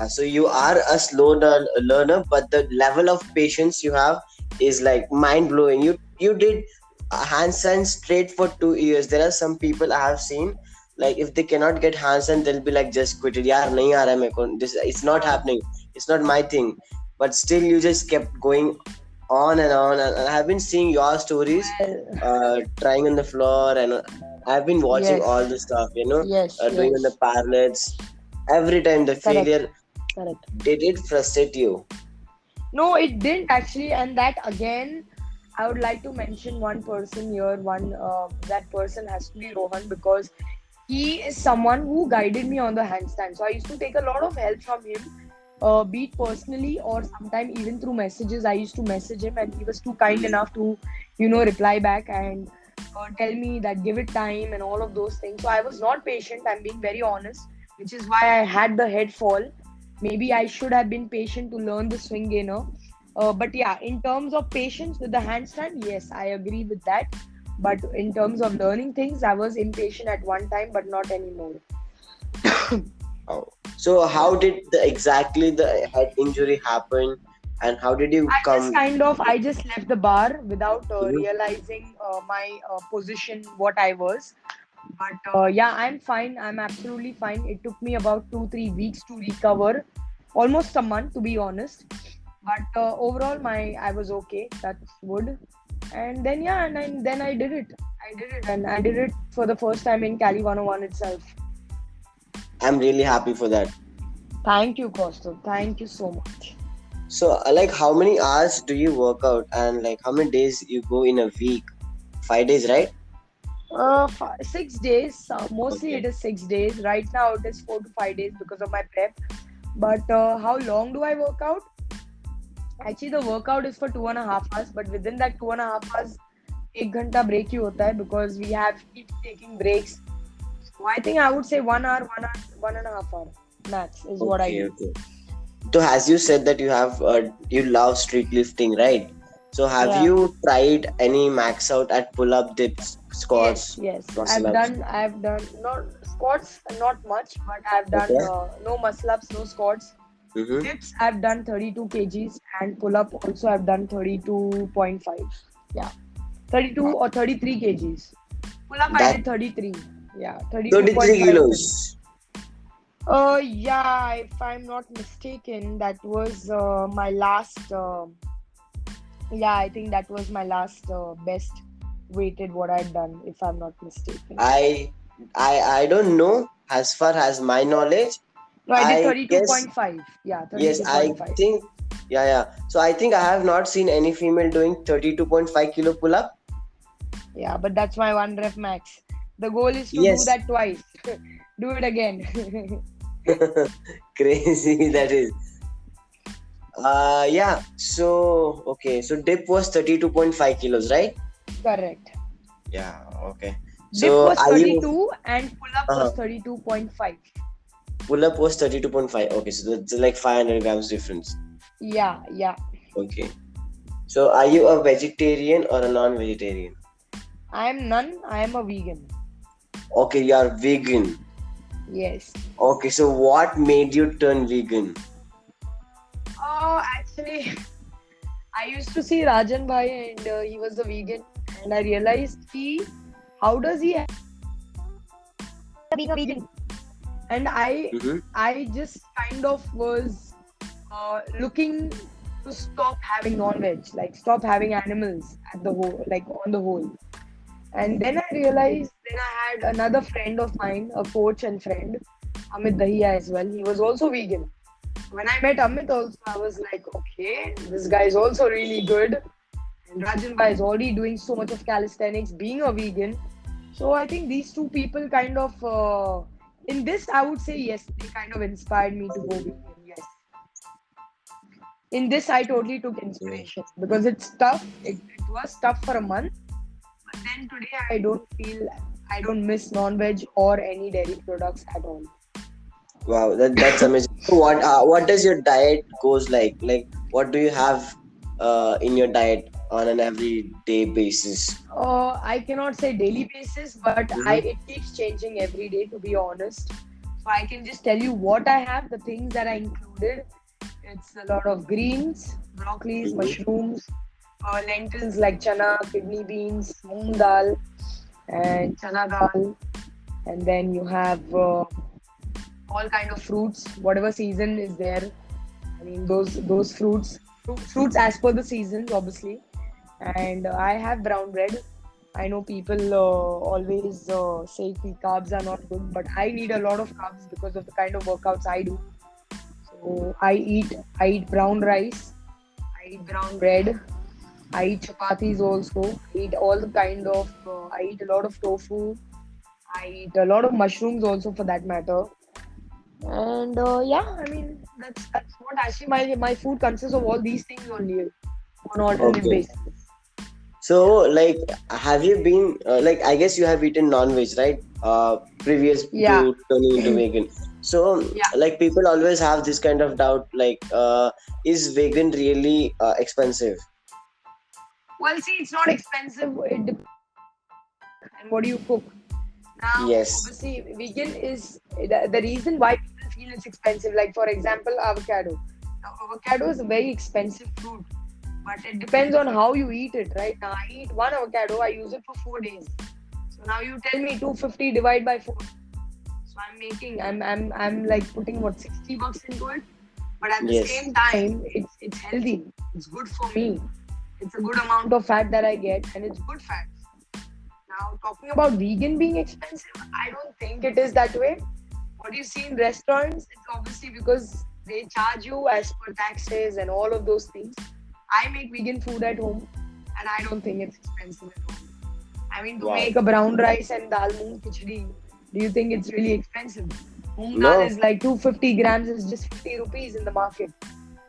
So you are a slow learner, but the level of patience you have is like mind blowing. You did a handstand straight for 2 years. There are some people I have seen, like if they cannot get handstand, they'll be like just quit it. यार नहीं आ रहा है मेरे को. This it's not happening. It's not my thing. But still, you just kept going on and on. And I've been seeing your stories, well, trying on the floor, and I've been watching all yes, the stuff. yes, Doing on the yes, parallels. Every time the correct, failure, correct. did it frustrate you? No, it didn't actually, and that again, I would like to mention one person here. That person has to be Rohan, because he is someone who guided me on the handstand. So I used to take a lot of help from him, be it personally or sometime even through messages. I used to message him, and he was too kind enough to, reply back and tell me that give it time and all of those things. So I was not patient. I'm being very honest, which is why I had the head fall. Maybe I should have been patient to learn the swing gainer. But yeah, in terms of patience with the handstand, yes, I agree with that. But in terms of learning things, I was impatient at one time, but not anymore. Oh. So how Yeah. did exactly the head injury happen, and how did you come? I just left the bar without Mhm. realizing my position, what I was. But yeah, I'm fine. I'm absolutely fine. It took me about 2-3 weeks to recover, almost a month to be honest. But overall, my I was okay. That's good. And then yeah, then I did it. And I did it for the first time in Cali 101 itself. I'm really happy for that. Thank you, Costa. Thank you so much. So, like, how many hours do you work out, and like, how many days you go in a week? 5 days, right? 6 days. Mostly Okay. it is 6 days. Right now it is 4 to 5 days because of my prep. But how long do I work out? Actually, the workout is for 2.5 hours, but within that 2.5 hours, 1 घंटा break ही होता है because we have keep taking breaks. So I think I would say 1 hour, 1 hour, 1.5 hour max is what I Okay. do. Okay. So, as you said that you love street lifting, right? So, have Yeah. you tried any max out at pull up, dips, Yes, squats, yes. muscle ups? I've done not squats, not much, but I've done Okay. no muscle ups, no squats. Mm-hmm. Dips, I've done 32 kgs, and pull up also I've done 32.5. Yeah, 32 or 33 kgs. Pull up I That did 33. Yeah, 33 32.5 pull up. kilos. Yeah, if I'm not mistaken, that was my last. Yeah, I think that was my last best weighted what I'd done, if I'm not mistaken. I I don't know. As far as my knowledge, No, I did I guess 32.5. Yeah, yes. I 32.5. think yeah. So I think I have not seen any female doing 32.5 kilo pull up. Yeah, but that's my one rep max. The goal is to do Yes. that twice. Do it again. Crazy that is. Yeah. So okay. So dip was 32.5 kilos, right? Correct. Yeah. Okay. Dip So was are you 32 and pull up was 32.5. pull up was 32.5? Okay. So that's like 500 grams difference. Yeah, yeah. Okay. So are you a vegetarian or a non-vegetarian? I am none. I am a vegan. Okay, you are vegan. Yes. Okay, so what made you turn vegan? Oh, actually, I used to see Rajan Bhai and he was a vegan, and I realized how does he being a vegan? And Mm-hmm. I just kind of was looking to stop having non-veg, like stop having animals at the whole, like on the whole. And then I realized, then I had another friend of mine, a coach and friend, Amit Dahiya as well. He was also vegan. When I met Amit also, I was like, okay, this guy is also really good. And Rajan Bhai is already doing so much of calisthenics, being a vegan. So I think these two people kind of, in this, I would say yes, they kind of inspired me to go vegan. Yes. In this, I totally took inspiration because it's tough. It was tough for a month. But then today, I don't miss non-veg or any dairy products at all. Wow, that's amazing. So what does your diet goes like? Like what do you have in your diet on an everyday basis? I cannot say daily basis, but I Mm-hmm. it keeps changing every day to be honest. So I can just tell you what I have, the things that I included. It's a lot of greens, broccolis, Mm-hmm. mushrooms, lentils like chana, kidney beans, moong dal, and chana dal. And then you have all kind of fruits, whatever season is there. I mean those fruits as per the seasons, obviously. And I have brown bread. I know people always say ki carbs are not good, but I need a lot of carbs because of the kind of workouts I do. So I eat brown rice, I eat brown bread, I eat chapatis also. I eat all the kind of. I eat a lot of tofu. I eat a lot of mushrooms also, for that matter. And yeah, I mean that's what actually my food consists of, all these things only on alternate Okay. basis. So, like, have you been like? I guess you have eaten non-veg, right? Previous Yeah, to turning into vegan. So, yeah. like, people always have this kind of doubt, like, is vegan really expensive? Well, see, it's not expensive. It depends on what do you cook. Now, Yes. obviously, vegan is the reason why people feel it's expensive. Like, for example, avocado. Now, avocado is a very expensive fruit, but it depends on how you eat it, right? Now, I eat one avocado, I use it for 4 days. So now you tell me 250 divide by 4. So I'm like putting what, $60 into it, but at the Yes. same time, it's healthy. It's good for me. It's a good amount of fat that I get, and it's good fat. Now, talking about vegan being expensive, I don't think it is that way. What you see in restaurants, it's obviously because they charge you as per taxes and all of those things. I make vegan food at home, and I don't think it's expensive at all. I mean, to Wow. make a brown rice and dal moong khichdi, do you think it's really expensive? Moong dal No. is like 250 grams, is just 50 rupees in the market,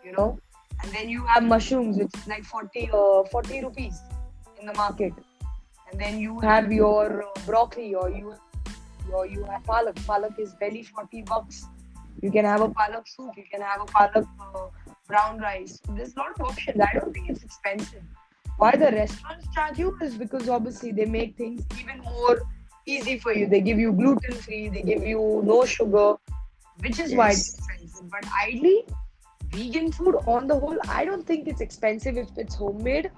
you know. And then you have mushrooms, which is like 40 rupees in the market. And then you have your broccoli, or you have palak. Palak is barely $40. You can have a palak soup. You can have a palak brown rice. There's a lot of options. I don't think it's expensive. Why the restaurants charge you is because obviously they make things even more easy for you. They give you gluten free. They give you no sugar, which is why it's Yes. expensive. But ideally, vegan food on the whole, I don't think it's expensive if it's homemade.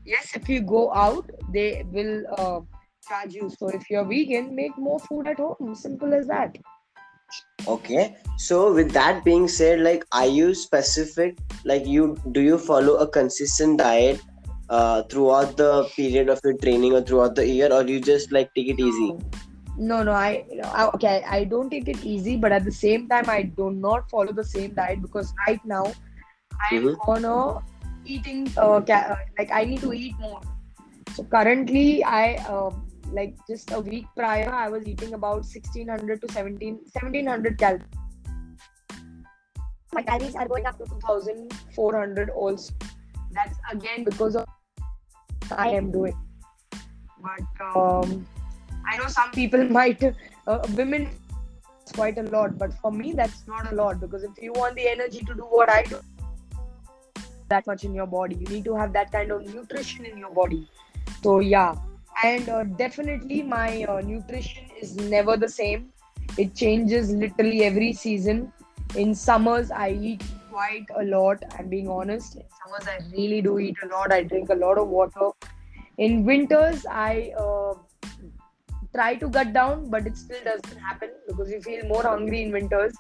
Yes, if you go out, they will charge you. So if you're vegan, make more food at home. Simple as that. Okay. So, with that being said, like, are you specific? Like, do you follow a consistent diet throughout the period of your training or throughout the year, or you just like take it easy? No, no. Okay. I don't take it easy, but at the same time, I do not follow the same diet because right now I'm Mm-hmm. on a eating like I need to eat more. So currently, I like just a week prior, I was eating about 1600 to 1700 calories. My calories are going up to 2400 also. That's again because of what I am doing. But I know some people might, women, it's quite a lot, but for me, that's not a lot because if you want the energy to do what I do, that much in your body, you need to have that kind of nutrition in your body. So yeah, and definitely my nutrition is never the same. It changes literally every season. In summers, I eat quite a lot. I'm being honest. In summers, I really do eat a lot. I drink a lot of water. In winters, I try to cut down, but it still doesn't happen because you feel more hungry in winters,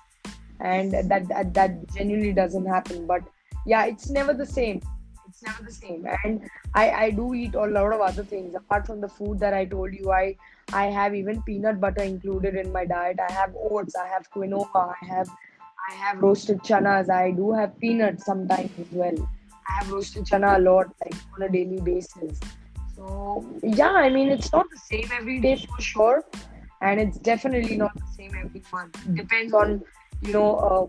and that genuinely doesn't happen. But yeah, it's never the same. It's never the same. And I do eat a lot of other things apart from the food that I told you. I have even peanut butter included in my diet. I have oats, I have quinoa, I have roasted chanas. I do have peanuts sometimes as well. I have roasted chana a lot, like on a daily basis. So yeah, I mean it's not the same every day for sure, and it's definitely not the same every month. It depends on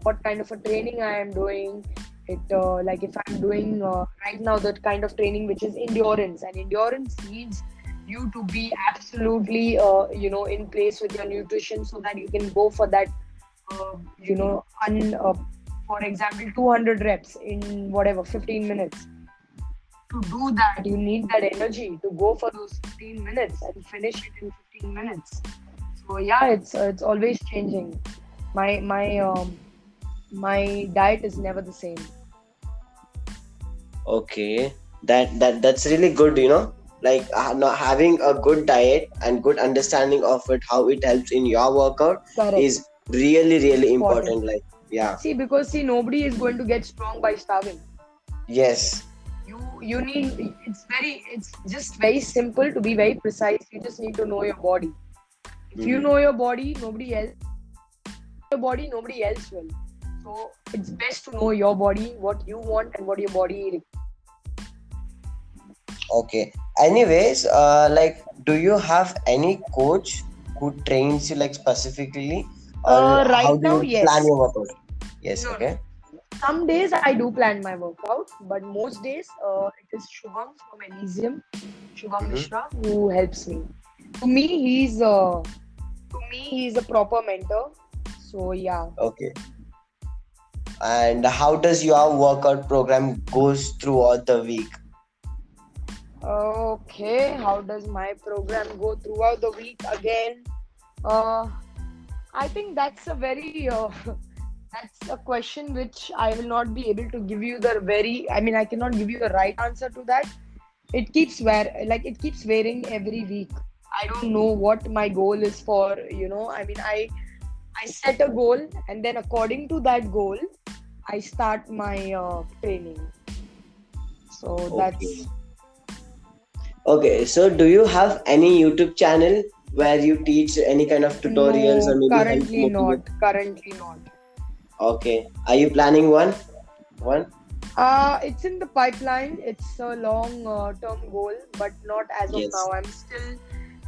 what kind of a training I am doing. It like if I'm doing right now that kind of training which is endurance, and endurance needs you to be absolutely in place with your nutrition so that you can go for that uh, you know un, for example 200 reps in whatever 15 minutes. To do that, you need that energy to go for those 15 minutes and finish it in 15 minutes. So yeah, it's always changing. My diet is never the same. Okay. That's really good. Like not having a good diet and good understanding of it, how it helps in your workout Correct. is really really Important. important. Like, yeah. See, nobody is going to get strong by starving. Yes. You need, it's just very simple to be very precise. You just need to know your body. If you Mm-hmm. know your body, nobody else will. So it's best to know your body, what you want, and what your body requires. Okay. Anyways, like, do you have any coach who trains you like specifically, or Right how do now, you plan yes. your workout? Yes. No, no. Okay. Some days I do plan my workout, but most days it is Shubham from Elysium, Shubham Mm-hmm. Mishra, who helps me. To me, he's a proper mentor. So yeah. Okay. And how does your workout program goes throughout the week? Okay, how does my program go throughout the week again? Uh, I think that's a very that's a question which I will not be able to give you the very. I mean, I cannot give you a right answer to that. It keeps varying every week. I don't know what my goal is for. I mean, I set a goal, and then according to that goal, I start my training. So Okay. that's Okay. So, do you have any YouTube channel where you teach any kind of tutorials or no, maybe help currently motivate? not. Currently not. Okay. Are you planning one? One? It's in the pipeline. It's a long-term goal, but not as of Yes. now.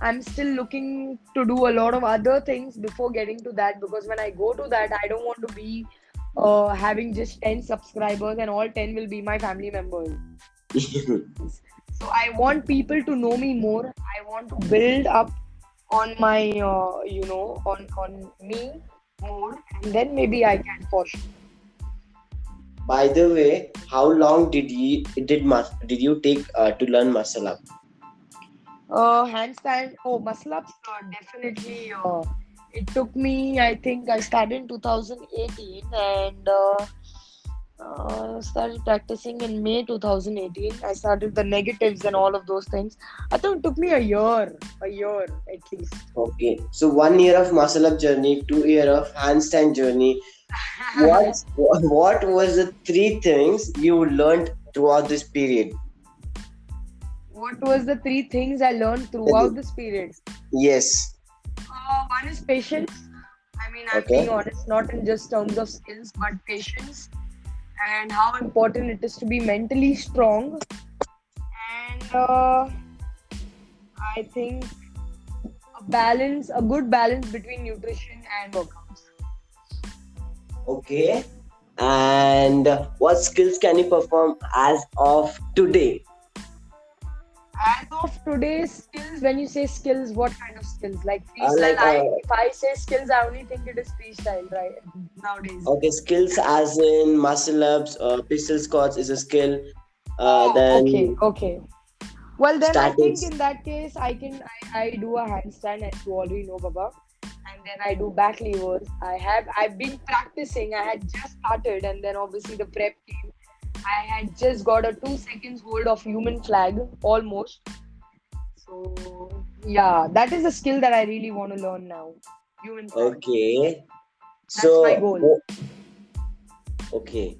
I'm still looking to do a lot of other things before getting to that, because when I go to that, I don't want to be having just 10 subscribers and all 10 will be my family members. So I want people to know me more. I want to build up on my, on me more, and then maybe I can for sure. By the way, how long did you take to learn muscle up? Handstand. Oh, muscle ups. Definitely. It took me. I think I started in 2018 and started practicing in May 2018. I started the negatives and all of those things. I think it took me a year at least. Okay, so 1 year of muscle up journey, 2 year of handstand journey. What was the three things you learned throughout this period? What was the three things I learned throughout The- this period? Yes. One is patience. I mean, I'm Okay. being honest, not in just terms of skills, but patience and how important it is to be mentally strong. And I think a good balance between nutrition and workouts. Okay. And what skills can you perform as of today? As of today's skills, when you say skills, what kind of skills? Like freestyle? Like If I say skills, I only think it is freestyle, right? Nowadays. okay, skills as in muscle ups, pistol squats is a skill. Oh, okay, Then okay. Well, then I think statics. in that case, I do a handstand, as you already know, Baba, and then I do back levers. I've been practicing. I had just started, and then obviously the prep came. I had just got a 2 seconds hold of human flag almost. So yeah, that is a skill that I really want to learn now. Human flag. Okay. That's my So goal. okay.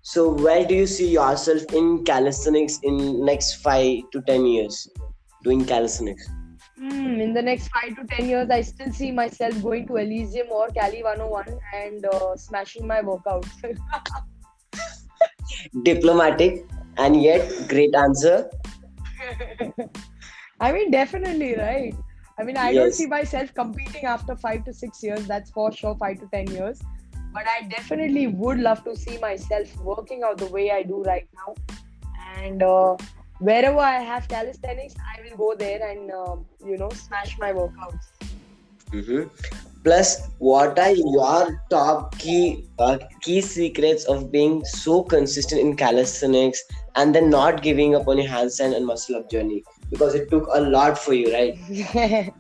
So where do you see yourself in calisthenics in next 5 to 10 years doing calisthenics? In the next 5 to 10 years, I still see myself going to Elysium or Cali 101 and smashing my workouts. Diplomatic and yet great answer. I mean, definitely, right? I mean, I don't see Yes. myself competing after 5 to 6 years. That's for sure, 5 to 10 years. But I definitely would love to see myself working out the way I do right now. And wherever I have calisthenics, I will go there and smash my workouts. hmm Plus, what are your top key secrets of being so consistent in calisthenics and then not giving up on your handstand and muscle up journey? Because it took a lot for you, right?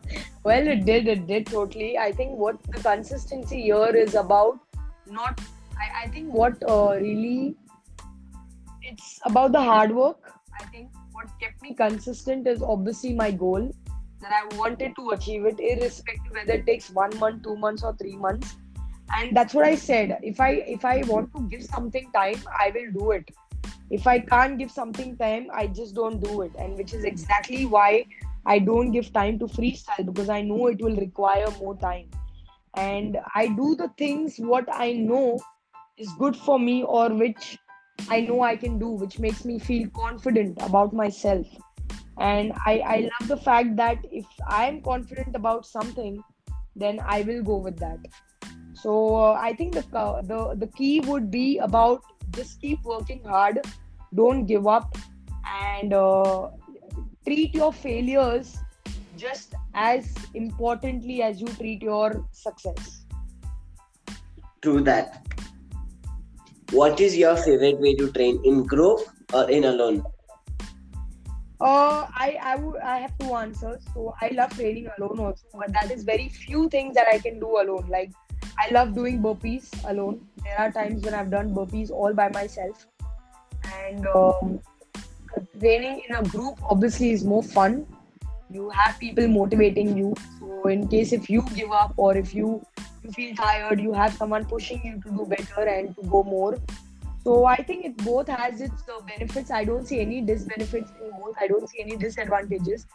Well, it did totally. I think what the consistency here is about, not. I think what really it's about the hard work. I think what kept me consistent is obviously my goal that I wanted to achieve it, irrespective whether it takes 1 month, 2 months, or 3 months. And that's what I said. If I want to give something time, I will do it. If I can't give something time, I just don't do it. And which is exactly why I don't give time to freestyle, because I know it will require more time. And I do the things what I know is good for me, or which I know I can do, which makes me feel confident about myself. And I love the fact that if I'm confident about something, then I will go with that. So I think the key would be about just keep working hard, don't give up, and treat your failures just as importantly as you treat your success. True that. What is your favorite way to train, in group or in alone? I have two answers. So I love training alone also, but that is very few things that I can do alone. Like I love doing burpees alone. There are times when I've done burpees all by myself, and training in a group obviously is more fun. You have people motivating you. So in case if you give up or if you feel tired, you have someone pushing you to do better and to go more. So I think it both has its benefits. I don't see any disbenefits in both. I don't see any disadvantages.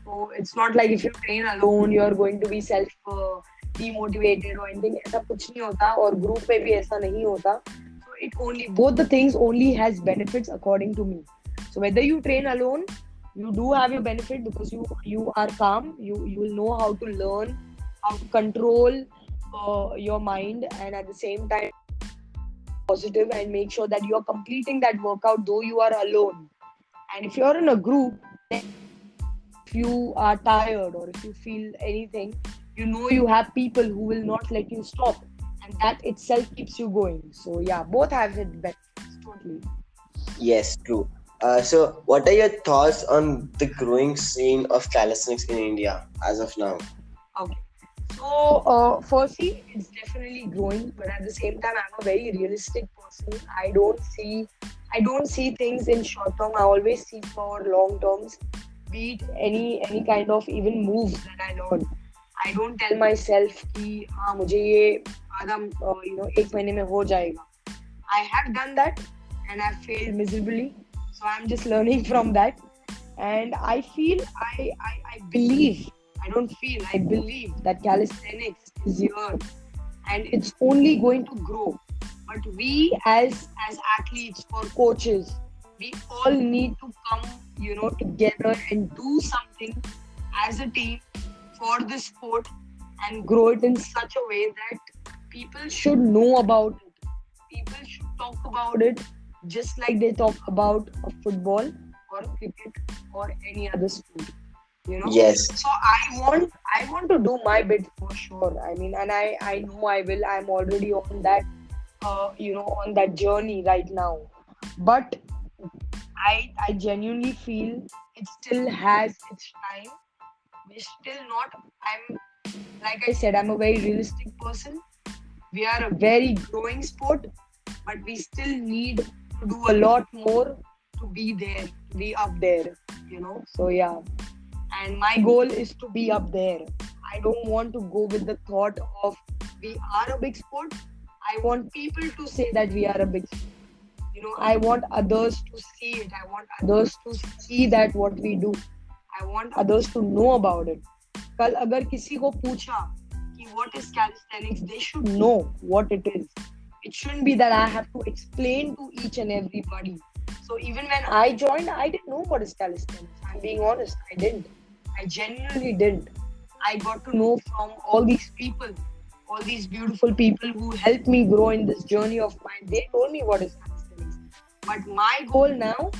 So it's not like if you train alone, you're going to be self demotivated or anything. ऐसा कुछ नहीं होता और group में भी ऐसा नहीं होता. So it only both the things only has benefits according to me. So whether you train alone, you do have your benefit because you are calm. You will know how to learn, how to control your mind, and at the same time positive and make sure that you are completing that workout though you are alone. And if you're in a group, if you are tired or if you feel anything, you know you have people who will not let you stop, and that itself keeps you going. So yeah, both have its benefits totally. Yes, true. So, what are your thoughts on the growing scene of calisthenics in India as of now? Okay. So, firstly, it's definitely growing, but at the same time, I'm a very realistic person. I don't see things in short term. I always see for long terms. Be it any kind of even moves that I learn. I don't tell myself कि हाँ मुझे ये आधा एक महीने में हो जाएगा. I have done that and I've failed miserably. So I'm just learning from that. And I feel I believe, I don't feel, I believe that calisthenics is here and it's only going to grow. But we as athletes or coaches, we all need to come, together and do something as a team for the sport and grow it in such a way that people should know about it. People should talk about it just like they talk about a football or cricket or any other sport. Yes, So I want to do my bit for sure. I mean, and I know I will. I'm already on that on that journey right now. But I genuinely feel it still has its time. We're still not. I'm like I said, I'm a very realistic person. We are a very growing sport, but we still need to do a lot more to be there, to be up there. So yeah. And my goal is to be up there. I don't want to go with the thought of we are a big sport. I want people to say that we are a big sport. I want others to see it. I want others to see that what we do. I want others to know about it. कल अगर किसी को पूछा कि what is calisthenics, they should know what it is. It shouldn't be that I have to explain to each and everybody. So even when I joined, I didn't know what is calisthenics. I'm being honest, I didn't. I genuinely didn't. I got to know from all these people, all these beautiful people who helped me grow in this journey of mine. They told me what is calisthenics. But my goal now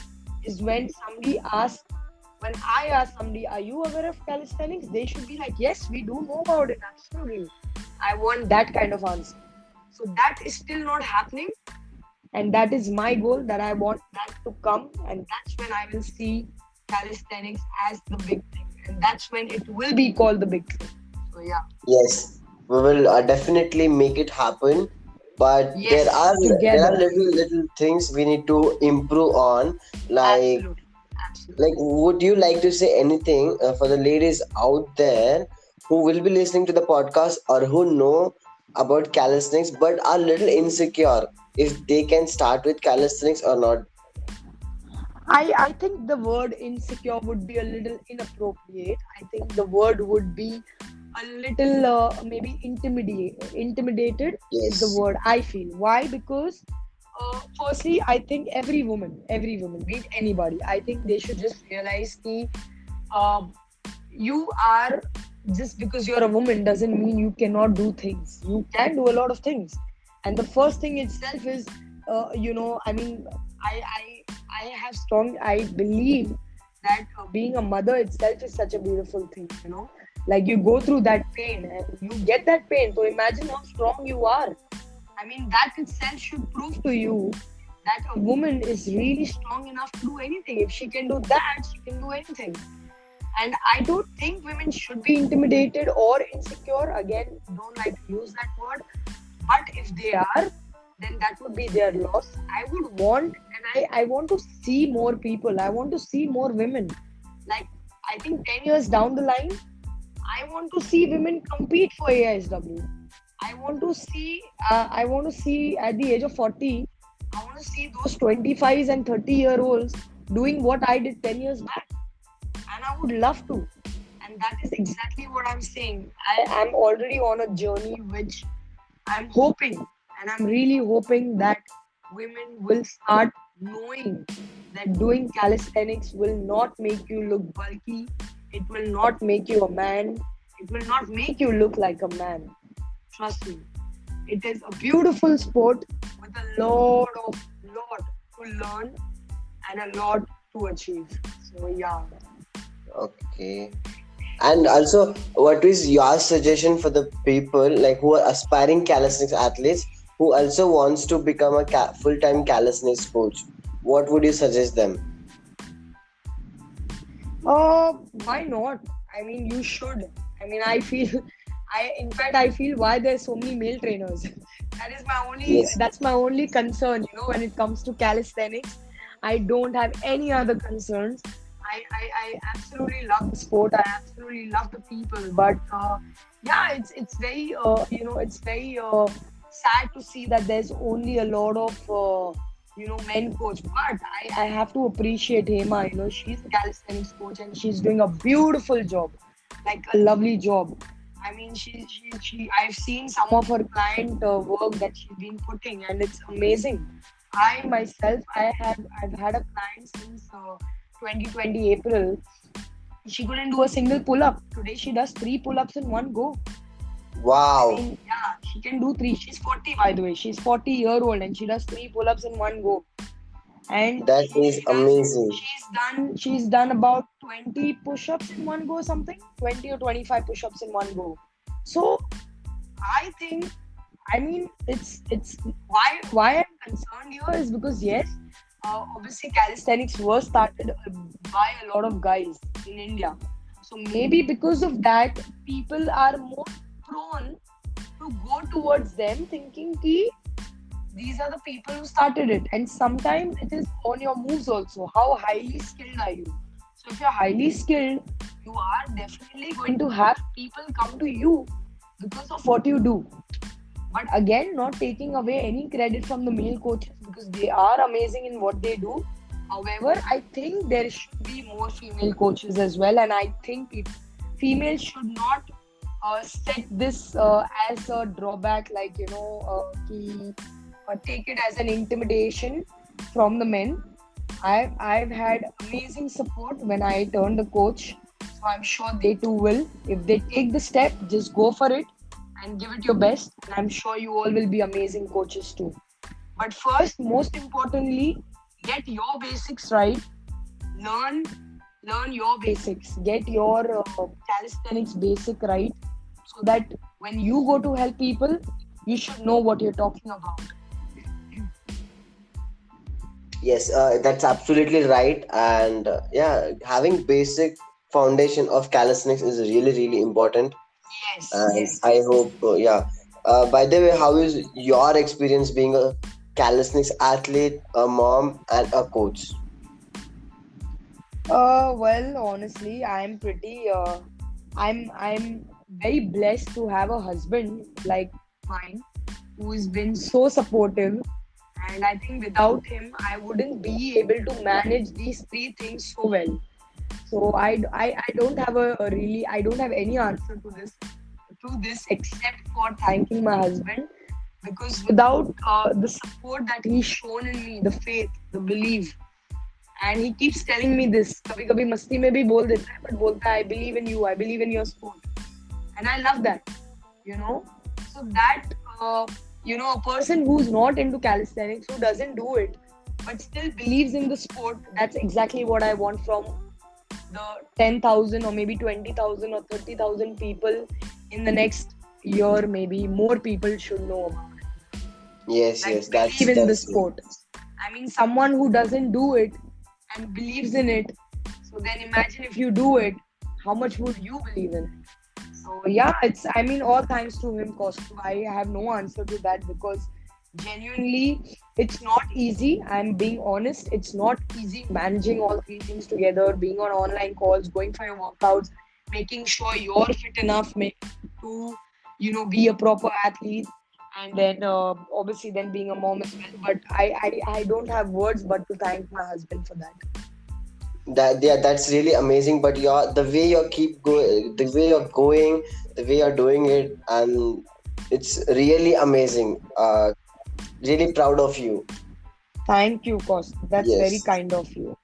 is when I ask somebody, are you aware of calisthenics? They should be like, yes, we do know about it. Absolutely. I want that kind of answer. So that is still not happening. And that is my goal, that I want that to come. And that's when I will see calisthenics as the big thing. And that's when it will be called the big thing. So yeah. yes, we will definitely make it happen. But Yes, there are together. little things we need to improve on. Like, Absolutely. would you like to say anything for the ladies out there who will be listening to the podcast or who know about calisthenics but are little insecure if they can start with calisthenics or not? I think the word insecure would be a little inappropriate. I think the word would be a little maybe intimidated is the Yes. word I feel. Why? Because Firstly, I think every woman, be it anybody, I think they should just realize that uh, you are, just because you're a woman doesn't mean you cannot do things. You can do a lot of things, and the first thing itself is, I mean, I I I have strong. I believe that being a mother itself is such a beautiful thing. Like you go through that pain and you get that pain. So imagine how strong you are. I mean, that itself should prove to you that a woman is really strong enough to do anything. If she can do that, she can do anything. And I don't think women should be intimidated or insecure. Again, don't like to use that word. But if they are, then that would be their loss. I would want, and I want to see more people. I want to see more women. Like, I think 10 years down the line, I want to see women compete for AISW. I want to see at the age of 40, I want to see those 25s and 30-year-olds doing what I did 10 years back. And I would love to. And that is exactly what I'm saying. I am already on a journey which I'm hoping, and I'm really hoping that women will start knowing that doing calisthenics will not make you look bulky. It will not make you a man. It will not make you look like a man. Trust me. It is a beautiful sport with a lot to learn and a lot to achieve. So yeah. Okay. And also, what is your suggestion for the people like who are aspiring calisthenics athletes who also wants to become a full-time calisthenics coach? What would you suggest them? Why not? I mean, you should. I mean, I feel why there's so many male trainers. Yes. That's my only concern, when it comes to calisthenics. I don't have any other concerns. I absolutely love the sport. I absolutely love the people. But yeah, it's very, it's very sad to see that there's only a lot of, men coach. But I have to appreciate Hema. She's a calisthenics coach and she's doing a beautiful job, like a lovely job. I mean, I've seen some of her client work that she's been putting, and it's amazing. I myself, I've had a client since 2020 April. She couldn't do a single pull-up. Today she does 3 pull-ups in one go. I Wow. mean, yeah, she can do 3. She's 40, by the way. She's 40-year-old and she does 3 pull-ups in one go. And That is amazing. she's done about 20 push-ups in one go, something 20 or 25 push-ups in one go. So I think, I mean, it's why I'm concerned here is because yes, obviously calisthenics was started by a lot of guys in India. So maybe because of that, people are more prone to go towards them, thinking ki these are the people who started it. And sometimes it is on your moves also. How highly skilled are you? So if you're highly skilled, you are definitely going to have people come to you because of what you do. But again, not taking away any credit from the male coaches because they are amazing in what they do. However, I think there should be more female coaches as well, and I think females should not set this as a drawback, like take it as an intimidation from the men. I've had amazing support when I turned the coach, so I'm sure they too will. If they take the step, just go for it and give it your best. And I'm sure you all will be amazing coaches too. But first, most importantly, get your basics right. Learn your basics. Get your calisthenics basic right, so that when you go to help people, you should know what you're talking about. Yes, that's absolutely right. And yeah, having basic foundation of calisthenics is really, really important. Yes, And yes. I hope, yeah. By the way, how is your experience being a calisthenics athlete, a mom, and a coach? Well, honestly, I'm very blessed to have a husband like mine who's been so supportive. And I think without him, I wouldn't be able to manage these 3 things so well. So I don't have I don't have any answer to this except for thanking my husband. because without the support that he's shown in me, the faith, the belief, and he keeps telling me this. कभी कभी मस्ती में भी बोल देता है, but बोलता है, I believe in you, I believe in your sport, and I love that. You know, so that a person who's not into calisthenics, who doesn't do it, but still believes in the sport, that's exactly what I want from the 10,000 or maybe 20,000 or 30,000 people in the next year. Maybe more people should know about it. Yes, Like yes, that's believe in the that's true. sport. I mean, someone who doesn't do it and believes in it. So then imagine if you do it, how much would you believe in it? So yeah, it's, I mean, all thanks to him, Kostu. I have no answer to that because genuinely it's not easy. I'm being honest. It's not easy managing all three things together, being on online calls, going for your workouts, making sure you're fit enough to, be a proper athlete. And then obviously then being a mom as well. But I don't have words but to thank my husband for that. That, yeah, that's really amazing. But the way you keep going, the way you're going, the way you're doing it, and it's really amazing. Really proud of you. Thank you, Kost. That's very Yes, kind of you.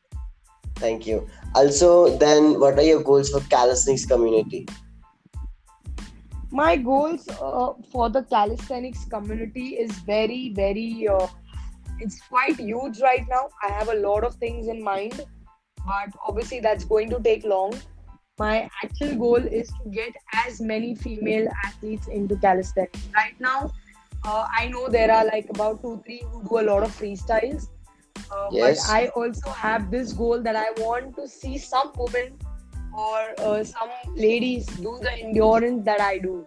thank you. Also, then, what are your goals for calisthenics community? My goals for the calisthenics community is very, very, it's quite huge right now. I have a lot of things in mind, but obviously that's going to take long. My actual goal is to get as many female athletes into calisthenics. Right now, I know there are like about two, three who do a lot of freestyles, but Yes. I also have this goal that I want to see some women or some ladies do the endurance that I do.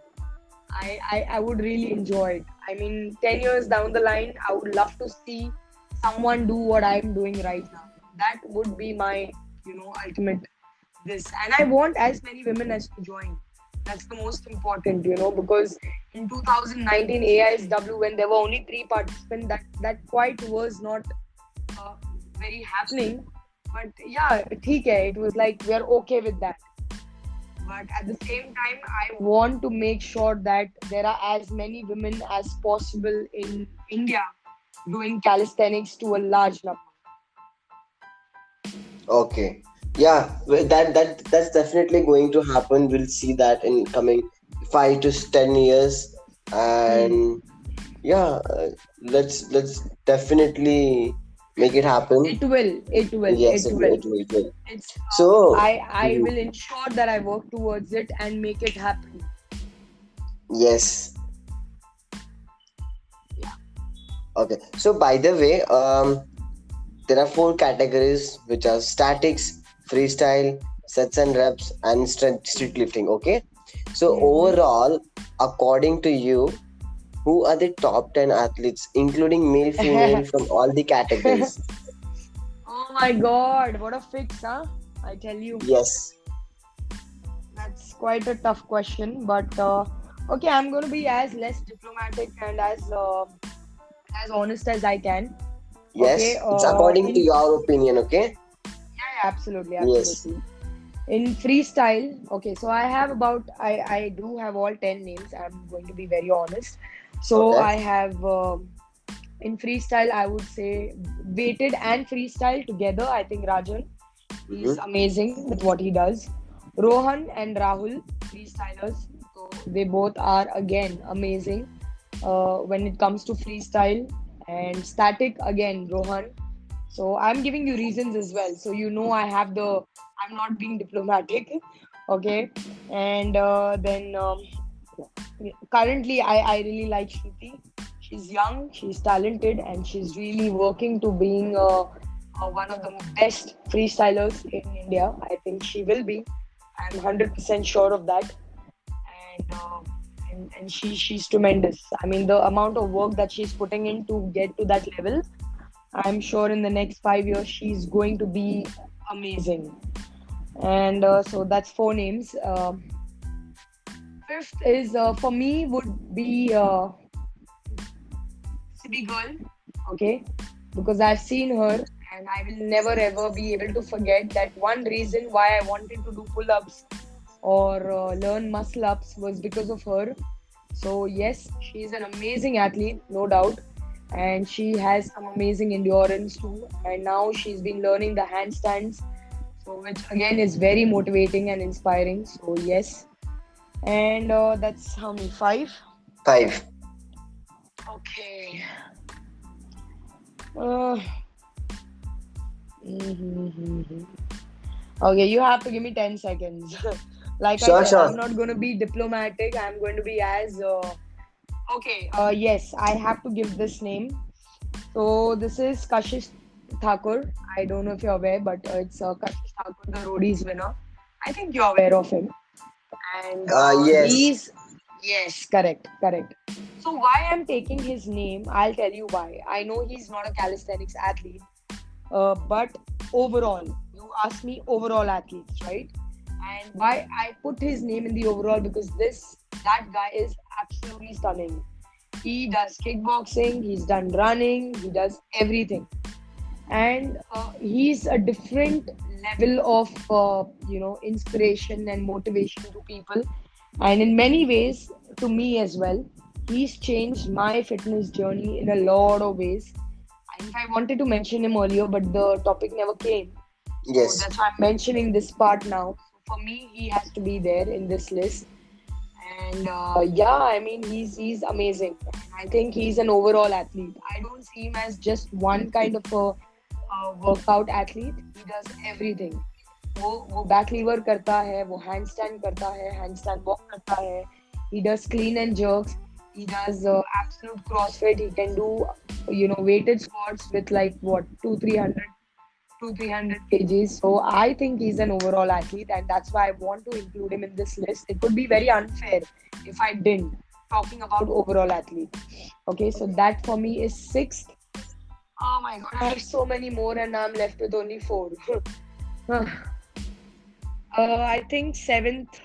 I would really enjoy it. I mean, 10 years down the line, I would love to see someone do what I'm doing right now. That would be my, ultimate this. And I want as many women as to join. That's the most important, because in 2019 AISW, when there were only three participants, that quite was not uh, very happening. But yeah, theek hai. It was like we are okay with that. But at the same time, I want to make sure that there are as many women as possible in India doing calisthenics to a large number. Okay. Yeah, well, that's definitely going to happen. We'll see that in coming 5 to 10 years, Hmm. and yeah, let's definitely make it happen. It will, it will, Yes, it will. it will. It will. It's So, I mhm, will ensure that I work towards it and make it happen. yes. Yeah. Okay. So, by the way, there are four categories which are statics, freestyle, sets and reps, and street lifting. Okay. So, Hmm. overall, according to you, who are the top 10 athletes, including male, female, from all the categories? Oh my God, what a fix, huh? I tell you, Yes. that's quite a tough question. But okay, I'm going to be as less diplomatic and as honest as I can. Okay, Yes. It's according to in your opinion. Okay. yeah, yeah, absolutely, Yes. absolutely. In freestyle, okay, so I have I do have all 10 names. I'm going to be very honest. So Okay. I have in freestyle, I would say weighted and freestyle together. I think Rajan is Mm-hmm. amazing with what he does. Rohan and Rahul, freestylers, so they both are again amazing when it comes to freestyle. And static, again, Rohan. So I'm giving you reasons as well. So I have I'm not being diplomatic, okay. And then currently I really like Shruti. She's young, she's talented, and she's really working to being one of the best freestylers in India. I think she will be. I'm 100% sure of that. And she's tremendous. I mean, the amount of work that she's putting in to get to that level, I'm sure in the next 5 years she's going to be amazing. And so that's four names. Fifth is for me would be City Girl, okay, because I've seen her and I will never ever be able to forget that one reason why I wanted to do pull ups or learn muscle ups was because of her. So yes, she's an amazing athlete, no doubt, and she has some amazing endurance too. And now she's been learning the handstands, so which again is very motivating and inspiring. So yes, and that's how many, five? Five. Okay. Uh, mhm. Okay, you have to give me 10 seconds. Like I Sure, said, I'm sure. not going to be diplomatic. I'm going to be as okay. Yes, I have to give this name. So this is Kashish Thakur. I don't know if you're aware, but it's Kashish Thakur, the roadies winner. I think you're aware of him. And Yes. he's, yes, correct, correct. So why I'm taking his name, I'll tell you why. I know he's not a calisthenics athlete, but overall, you asked me overall athletes, right? And why I put his name in the overall, because that guy is absolutely stunning. He does kickboxing, he's done running, he does everything, and he's a different level of inspiration and motivation to people, and in many ways to me as well. He's changed my fitness journey in a lot of ways. And I wanted to mention him earlier, but the topic never came, so Yes. that's why I'm mentioning this part now. So for me, he has to be there in this list. And yeah, I mean, he's amazing. I think he's an overall athlete. I don't see him as just one kind of a workout athlete. He does everything. वो back liver करता है, वो hand stand करता है, hand stand walk करता है. He does clean and jerks. He does absolute CrossFit. He can do weighted squats with like what 300 kgs. So I think he's an overall athlete, and that's why I want to include him in this list. It would be very unfair if I didn't, talking about overall athlete. Okay, so that for me is sixth. Oh my god, I have so many more, and I'm left with only four. I think seventh.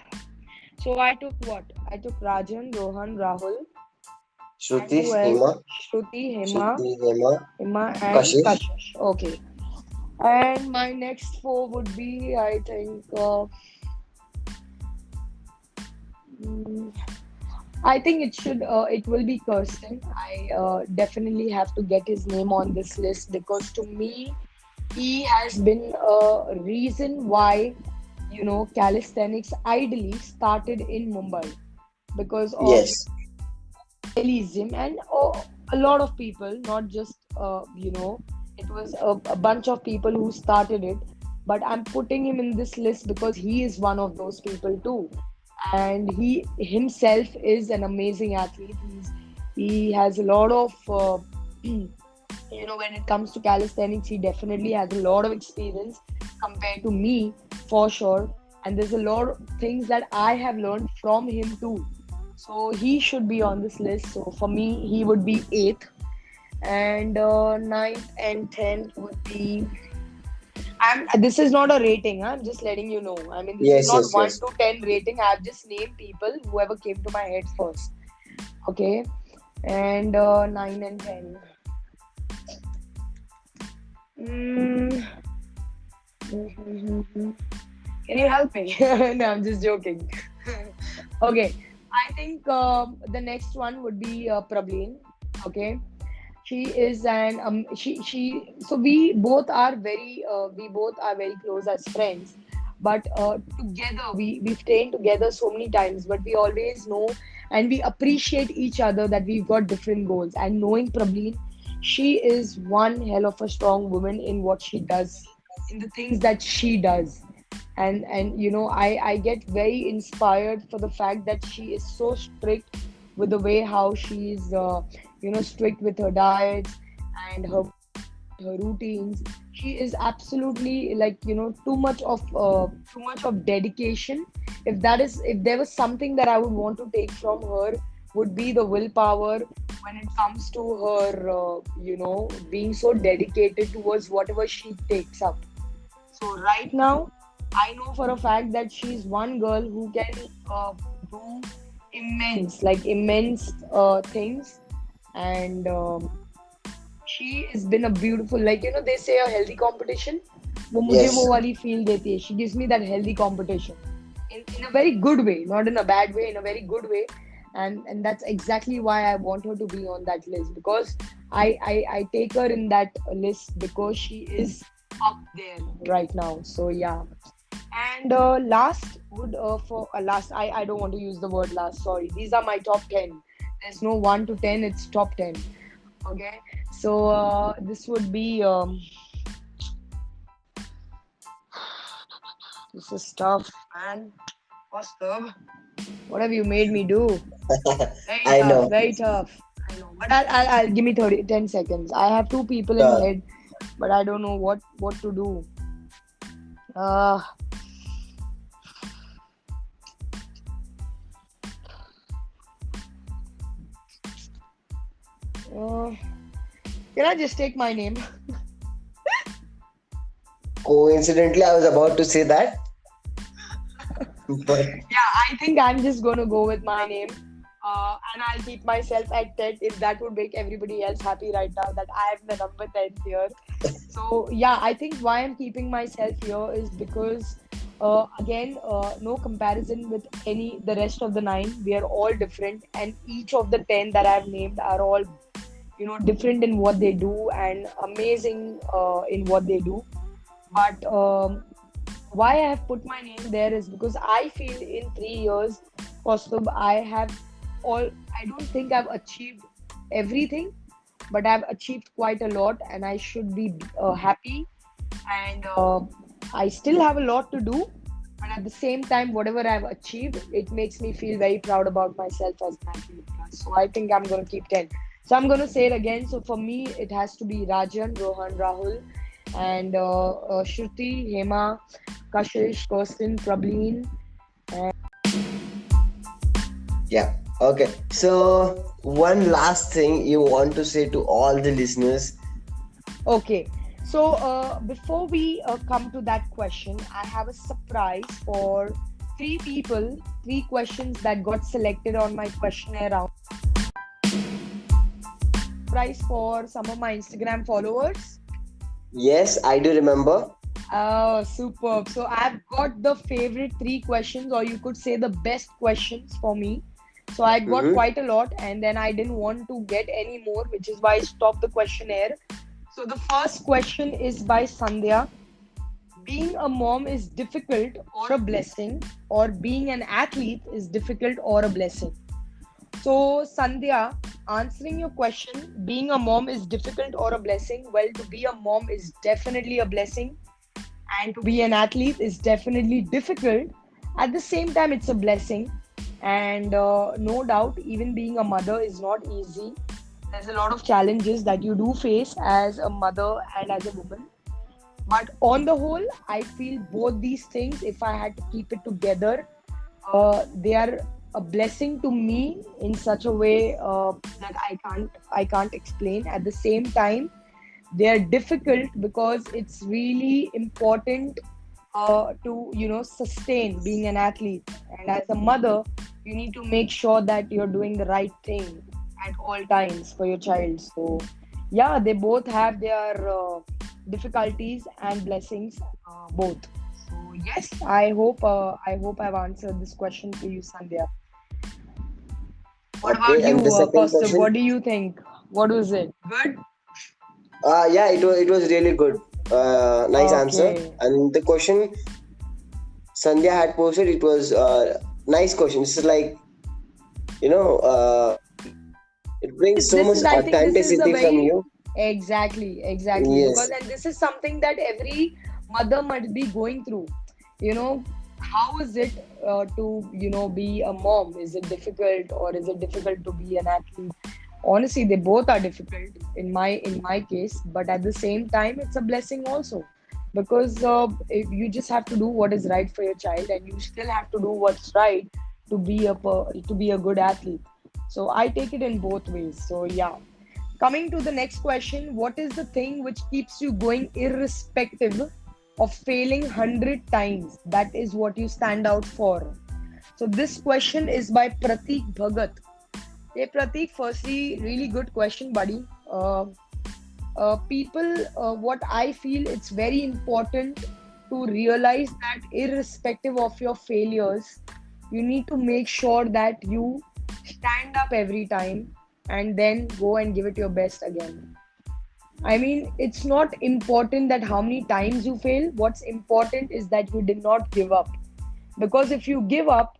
So I took what? I took Rajan, Rohan, Rahul, and Shruti, who else? Hema, Shruti, Shruti, Hema, And Kashish. Kashish. Okay. And my next four would be, I think, mm, I think it will be Kirsten. I definitely have to get his name on this list, because to me, he has been a reason why, calisthenics ideally started in Mumbai, because of Yes. Delhi's gym. And a lot of people, not just it was a bunch of people who started it. But I'm putting him in this list because he is one of those people too, and he himself is an amazing athlete. He has a lot of when it comes to calisthenics, he definitely has a lot of experience compared to me, for sure. And there's a lot of things that I have learned from him too. So he should be on this list. So for me, he would be eighth, and ninth and tenth would be. This is not a rating. Huh? I'm just letting you know. I mean, this is Yes, not yes, 1 yes. to 10 rating. I've just named people, whoever came to my head first. Okay. And 9 and 10. Mm. Can you help me? No, I'm just joking. Okay. I think the next one would be Prableen. Okay. She is an she so we both are very close as friends, but together we've trained together so many times, but we always know and we appreciate each other, that we've got different goals. And knowing Prableen, she is one hell of a strong woman in what she does, in the things that she does. And I get very inspired for the fact that she is so strict with the way how she's strict with her diets and her routines. She is absolutely like too much of dedication. If there was something that I would want to take from her, would be the willpower when it comes to her being so dedicated towards whatever she takes up. So right now, I know for a fact that she's one girl who can do immense things. And she has been a beautiful, they say a healthy competition. वो मुझे वो Yes. वाली feel देती है. She gives me that healthy competition in a very good way, not in a bad way, in a very good way. and that's exactly why I want her to be on that list, because I take her in that list because she is up there right now. So yeah. And last would for last, I don't want to use the word last, sorry, these are my top 10. There's no 1 to 10, it's top 10. Okay, so this would be this is tough, man. Awesome. What have you made me do? Very I tough, know. very tough. I know. But I'll give me 10 seconds. I have two people in Sure. head, but I don't know what to do. Uh, uh, can I just take my name? Coincidentally, I was about to say that, but Yeah, I think I'm just gonna go with my name. And I'll keep myself at 10 if that would make everybody else happy right now that I am the number 10 here. So, yeah, I think why I'm keeping myself here is because, again, no comparison with any the rest of the nine. We are all different, and each of the 10 that I've named are all, different in what they do and amazing in what they do. But why I have put my name there is because I feel in 3 years, Kaustubh, I don't think I've achieved everything, but I've achieved quite a lot, and I should be happy. And I still have a lot to do, but at the same time, whatever I've achieved, it makes me feel very proud about myself as an athlete. So I think I'm going to keep 10. So I'm going to say it again. So for me, it has to be Rajan, Rohan, Rahul, and Shruti, Hema, Kashish, Kirsten, Prableen. yeah. Okay. So, one last thing you want to say to all the listeners. Okay. So before we come to that question, I have a surprise for three people, three questions that got selected on my questionnaire round. Surprise for some of my Instagram followers. Yes, I do remember. Oh, superb. So I've got the favorite three questions, or you could say the best questions for me. So I got Mm-hmm. quite a lot, and then I didn't want to get any more, which is why I stopped the questionnaire. So the first question is by Sandhya. Being a mom is difficult or a blessing, or being an athlete is difficult or a blessing? So, Sandhya, answering your question, being a mom is difficult or a blessing? Well, to be a mom is definitely a blessing, and to be an athlete is definitely difficult. At the same time, it's a blessing, and no doubt, even being a mother is not easy. There's a lot of challenges that you do face as a mother and as a woman. But on the whole, I feel both these things, if I had to keep it together, they are a blessing to me in such a way that I can't explain. At the same time, they are difficult because it's really important to sustain being an athlete, and as a mother you need to make sure that you're doing the right thing at all times for your child. So yeah, they both have their difficulties and blessings, both. So yes, I hope I've answered this question for you, Sandhya. What about Okay, you, and the second Kaustubh? question. What do you think? What was it? Good. Yeah, it was really good. Nice answer. Okay. And the question Sandhya had posted, it was nice question. This is like, you know, it brings so This much is, I think this is a authenticity from very you. exactly because, Yes. and this is something that every mother might be going through. You know, how is it to be a mom? Is it difficult, or is it difficult to be an athlete? Honestly, they both are difficult in my case, but at the same time, it's a blessing also, because if you just have to do what is right for your child, and you still have to do what's right to be a good athlete. So I take it in both ways. So yeah. Coming to the next question, what is the thing which keeps you going irrespective of failing 100 times? That is what you stand out for. So this question is by Pratik Bhagat. Hey Pratik, firstly, really good question, buddy. People, what I feel, it's very important to realize that irrespective of your failures, you need to make sure that you stand up every time, and then go and give it your best again. I mean, it's not important that how many times you fail. What's important is that you did not give up. Because if you give up,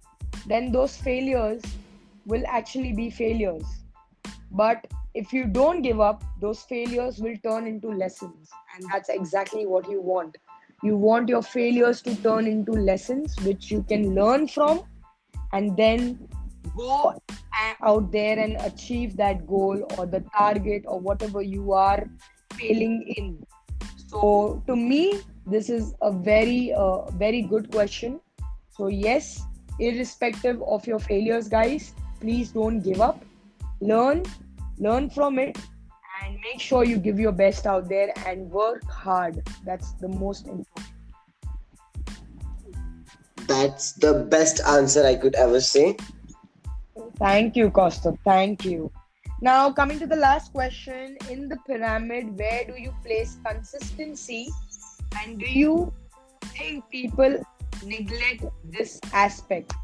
then those failures will actually be failures. But if you don't give up, those failures will turn into lessons. And that's exactly what you want. You want your failures to turn into lessons which you can learn from, and then go out there and achieve that goal or the target or whatever you are failing in. So to me, this is a very good question. So yes, irrespective of your failures, guys, please don't give up. Learn, learn from it, and make sure you give your best out there and work hard. That's the most important. That's the best answer I could ever say. Thank you, Costa. Thank you. Now, coming to the last question, in the pyramid, where do you place consistency, and do you think people neglect this aspect?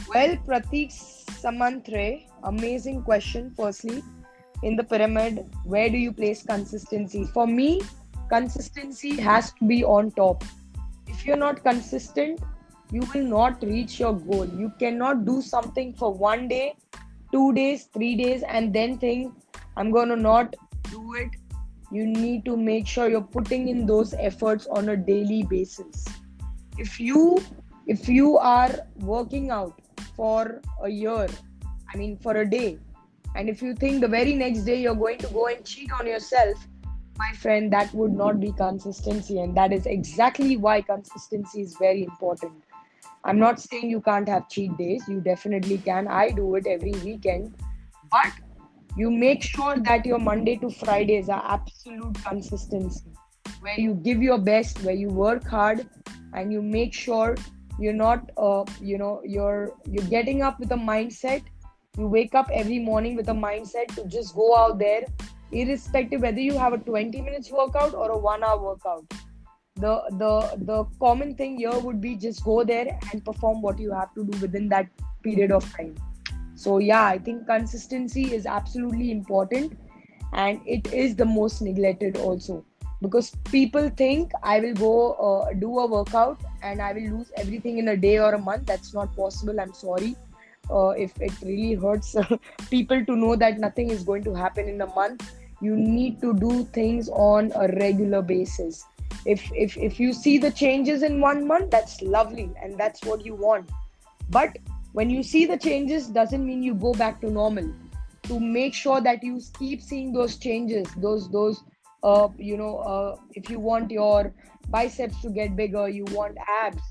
Well, Pratik Samantre, amazing question. Firstly, in the pyramid, where do you place consistency? For me, consistency has to be on top. If you're not consistent, you will not reach your goal. You cannot do something for 1 day, 2 days, 3 days, and then think, I'm going to not do it. You need to make sure you're putting in those efforts on a daily basis. If you are working out for a year, I mean for a day, and if you think the very next day you're going to go and cheat on yourself, my friend, that would not be consistency. And that is exactly why consistency is very important. I'm not saying you can't have cheat days. You definitely can. I do it every weekend. But you make sure that your Monday to Fridays are absolute consistency, where you give your best, where you work hard, and you make sure you're not, you're getting up with a mindset. You wake up every morning with a mindset to just go out there, irrespective whether you have a 20 minutes workout or a 1 hour workout. The common thing here would be just go there and perform what you have to do within that period of time. So yeah, I think consistency is absolutely important, and it is the most neglected also, because people think I will go do a workout and I will lose everything in a day or a month. That's not possible. I'm sorry. If it really hurts people to know that nothing is going to happen in a month, you need to do things on a regular basis. If you see the changes in 1 month, that's lovely and that's what you want. But when you see the changes, doesn't mean you go back to normal. To make sure that you keep seeing those changes, those if you want your biceps to get bigger, you want abs,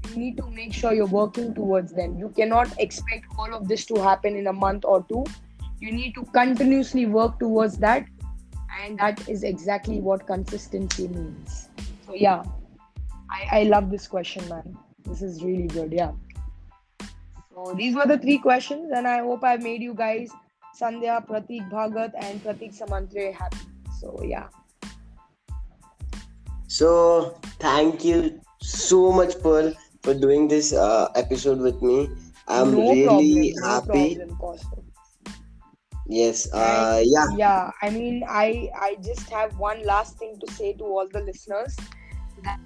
you need to make sure you're working towards them. You cannot expect all of this to happen in a month or two. You need to continuously work towards that, and that is exactly what consistency means. So yeah, I love this question, man. This is really good. Yeah. So these were the three questions, and I hope I made you guys, Sandhya, Pratik Bhagat, and Pratik Samantre, happy. So yeah. So thank you so much, Pearl, for doing this episode with me. I'm No really problem. No happy. problem, Costa. Yes. And Yeah. yeah, I mean, I just have one last thing to say to all the listeners, that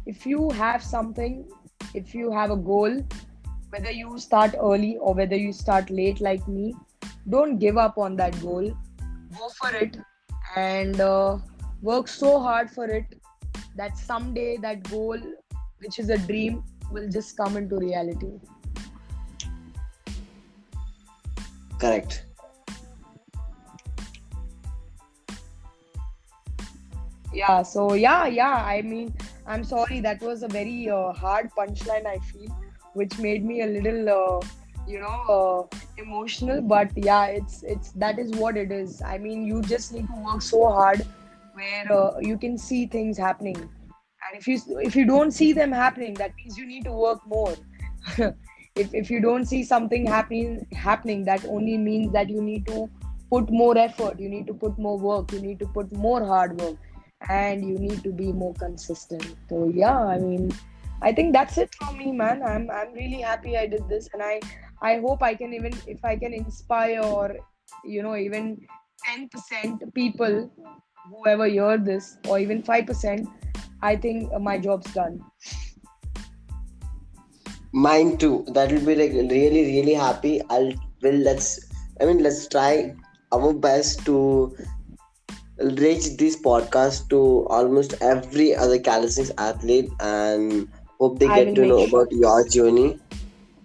if you have something, if you have a goal, whether you start early or whether you start late like me, don't give up on that goal. Go for it, and work so hard for it that someday that goal, which is a dream, will just come into reality. Correct. Yeah, so yeah. I mean, I'm sorry, that was a very hard punchline, I feel, which made me a little, emotional. But yeah, it's that is what it is. I mean, you just need to work so hard where you can see things happening, and if you don't see them happening, that means you need to work more. If you don't see something happening, that only means that you need to put more effort, you need to put more work, you need to put more hard work, and you need to be more consistent. So yeah, I mean, I think that's it from me, man. I'm really happy I did this, and I hope I can, even if I can inspire, or even 10% people, whoever hear this, or even 5%, I think my job's done. Mine too. That will be like really, really happy. Let's try our best to reach this podcast to almost every other calisthenics athlete and hope they I get will to make know sure about to. your journey.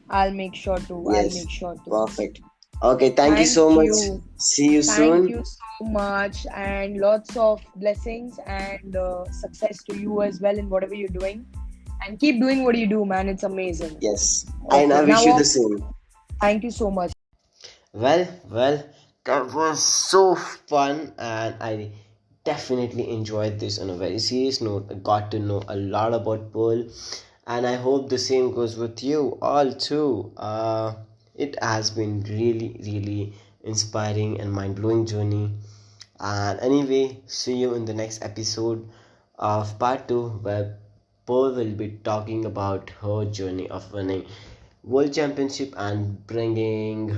I'll make sure to. I'll Yes, make sure to. perfect. Okay, thank you so Thank much. you. See you Thank soon. you so much, and lots of blessings and success to you as well in whatever you're doing. And keep doing what you do, man. It's amazing. Yes, and Okay, I wish now you the off. same. Thank you so much. Well, that was so fun, and I definitely enjoyed this. On a very serious note, I got to know a lot about Pearl, and I hope the same goes with you all too. It has been really, really inspiring and mind blowing journey. And anyway, see you in the next episode of part 2, where Pearl will be talking about her journey of winning World Championship and bringing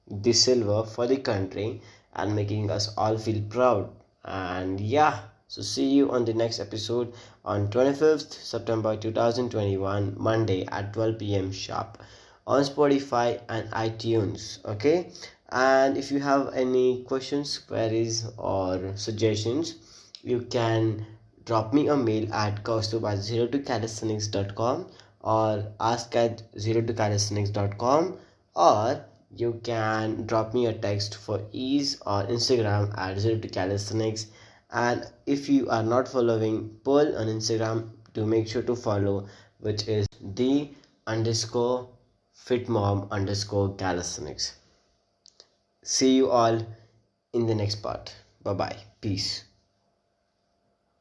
the silver for the country and making us all feel proud. And yeah, so see you on the next episode on 25th September 2021, Monday at 12 p.m. sharp on Spotify and iTunes. Okay, and if you have any questions, queries, or suggestions, you can drop me a mail at kaustubh at 02calisthenics.com or ask at 02calisthenics.com, or you can drop me a text for ease or Instagram at 02calisthenics. And if you are not following Pearl on Instagram, do make sure to follow, which is the underscore fitmom underscore calisthenics. See you all in the next part. Bye bye. Peace.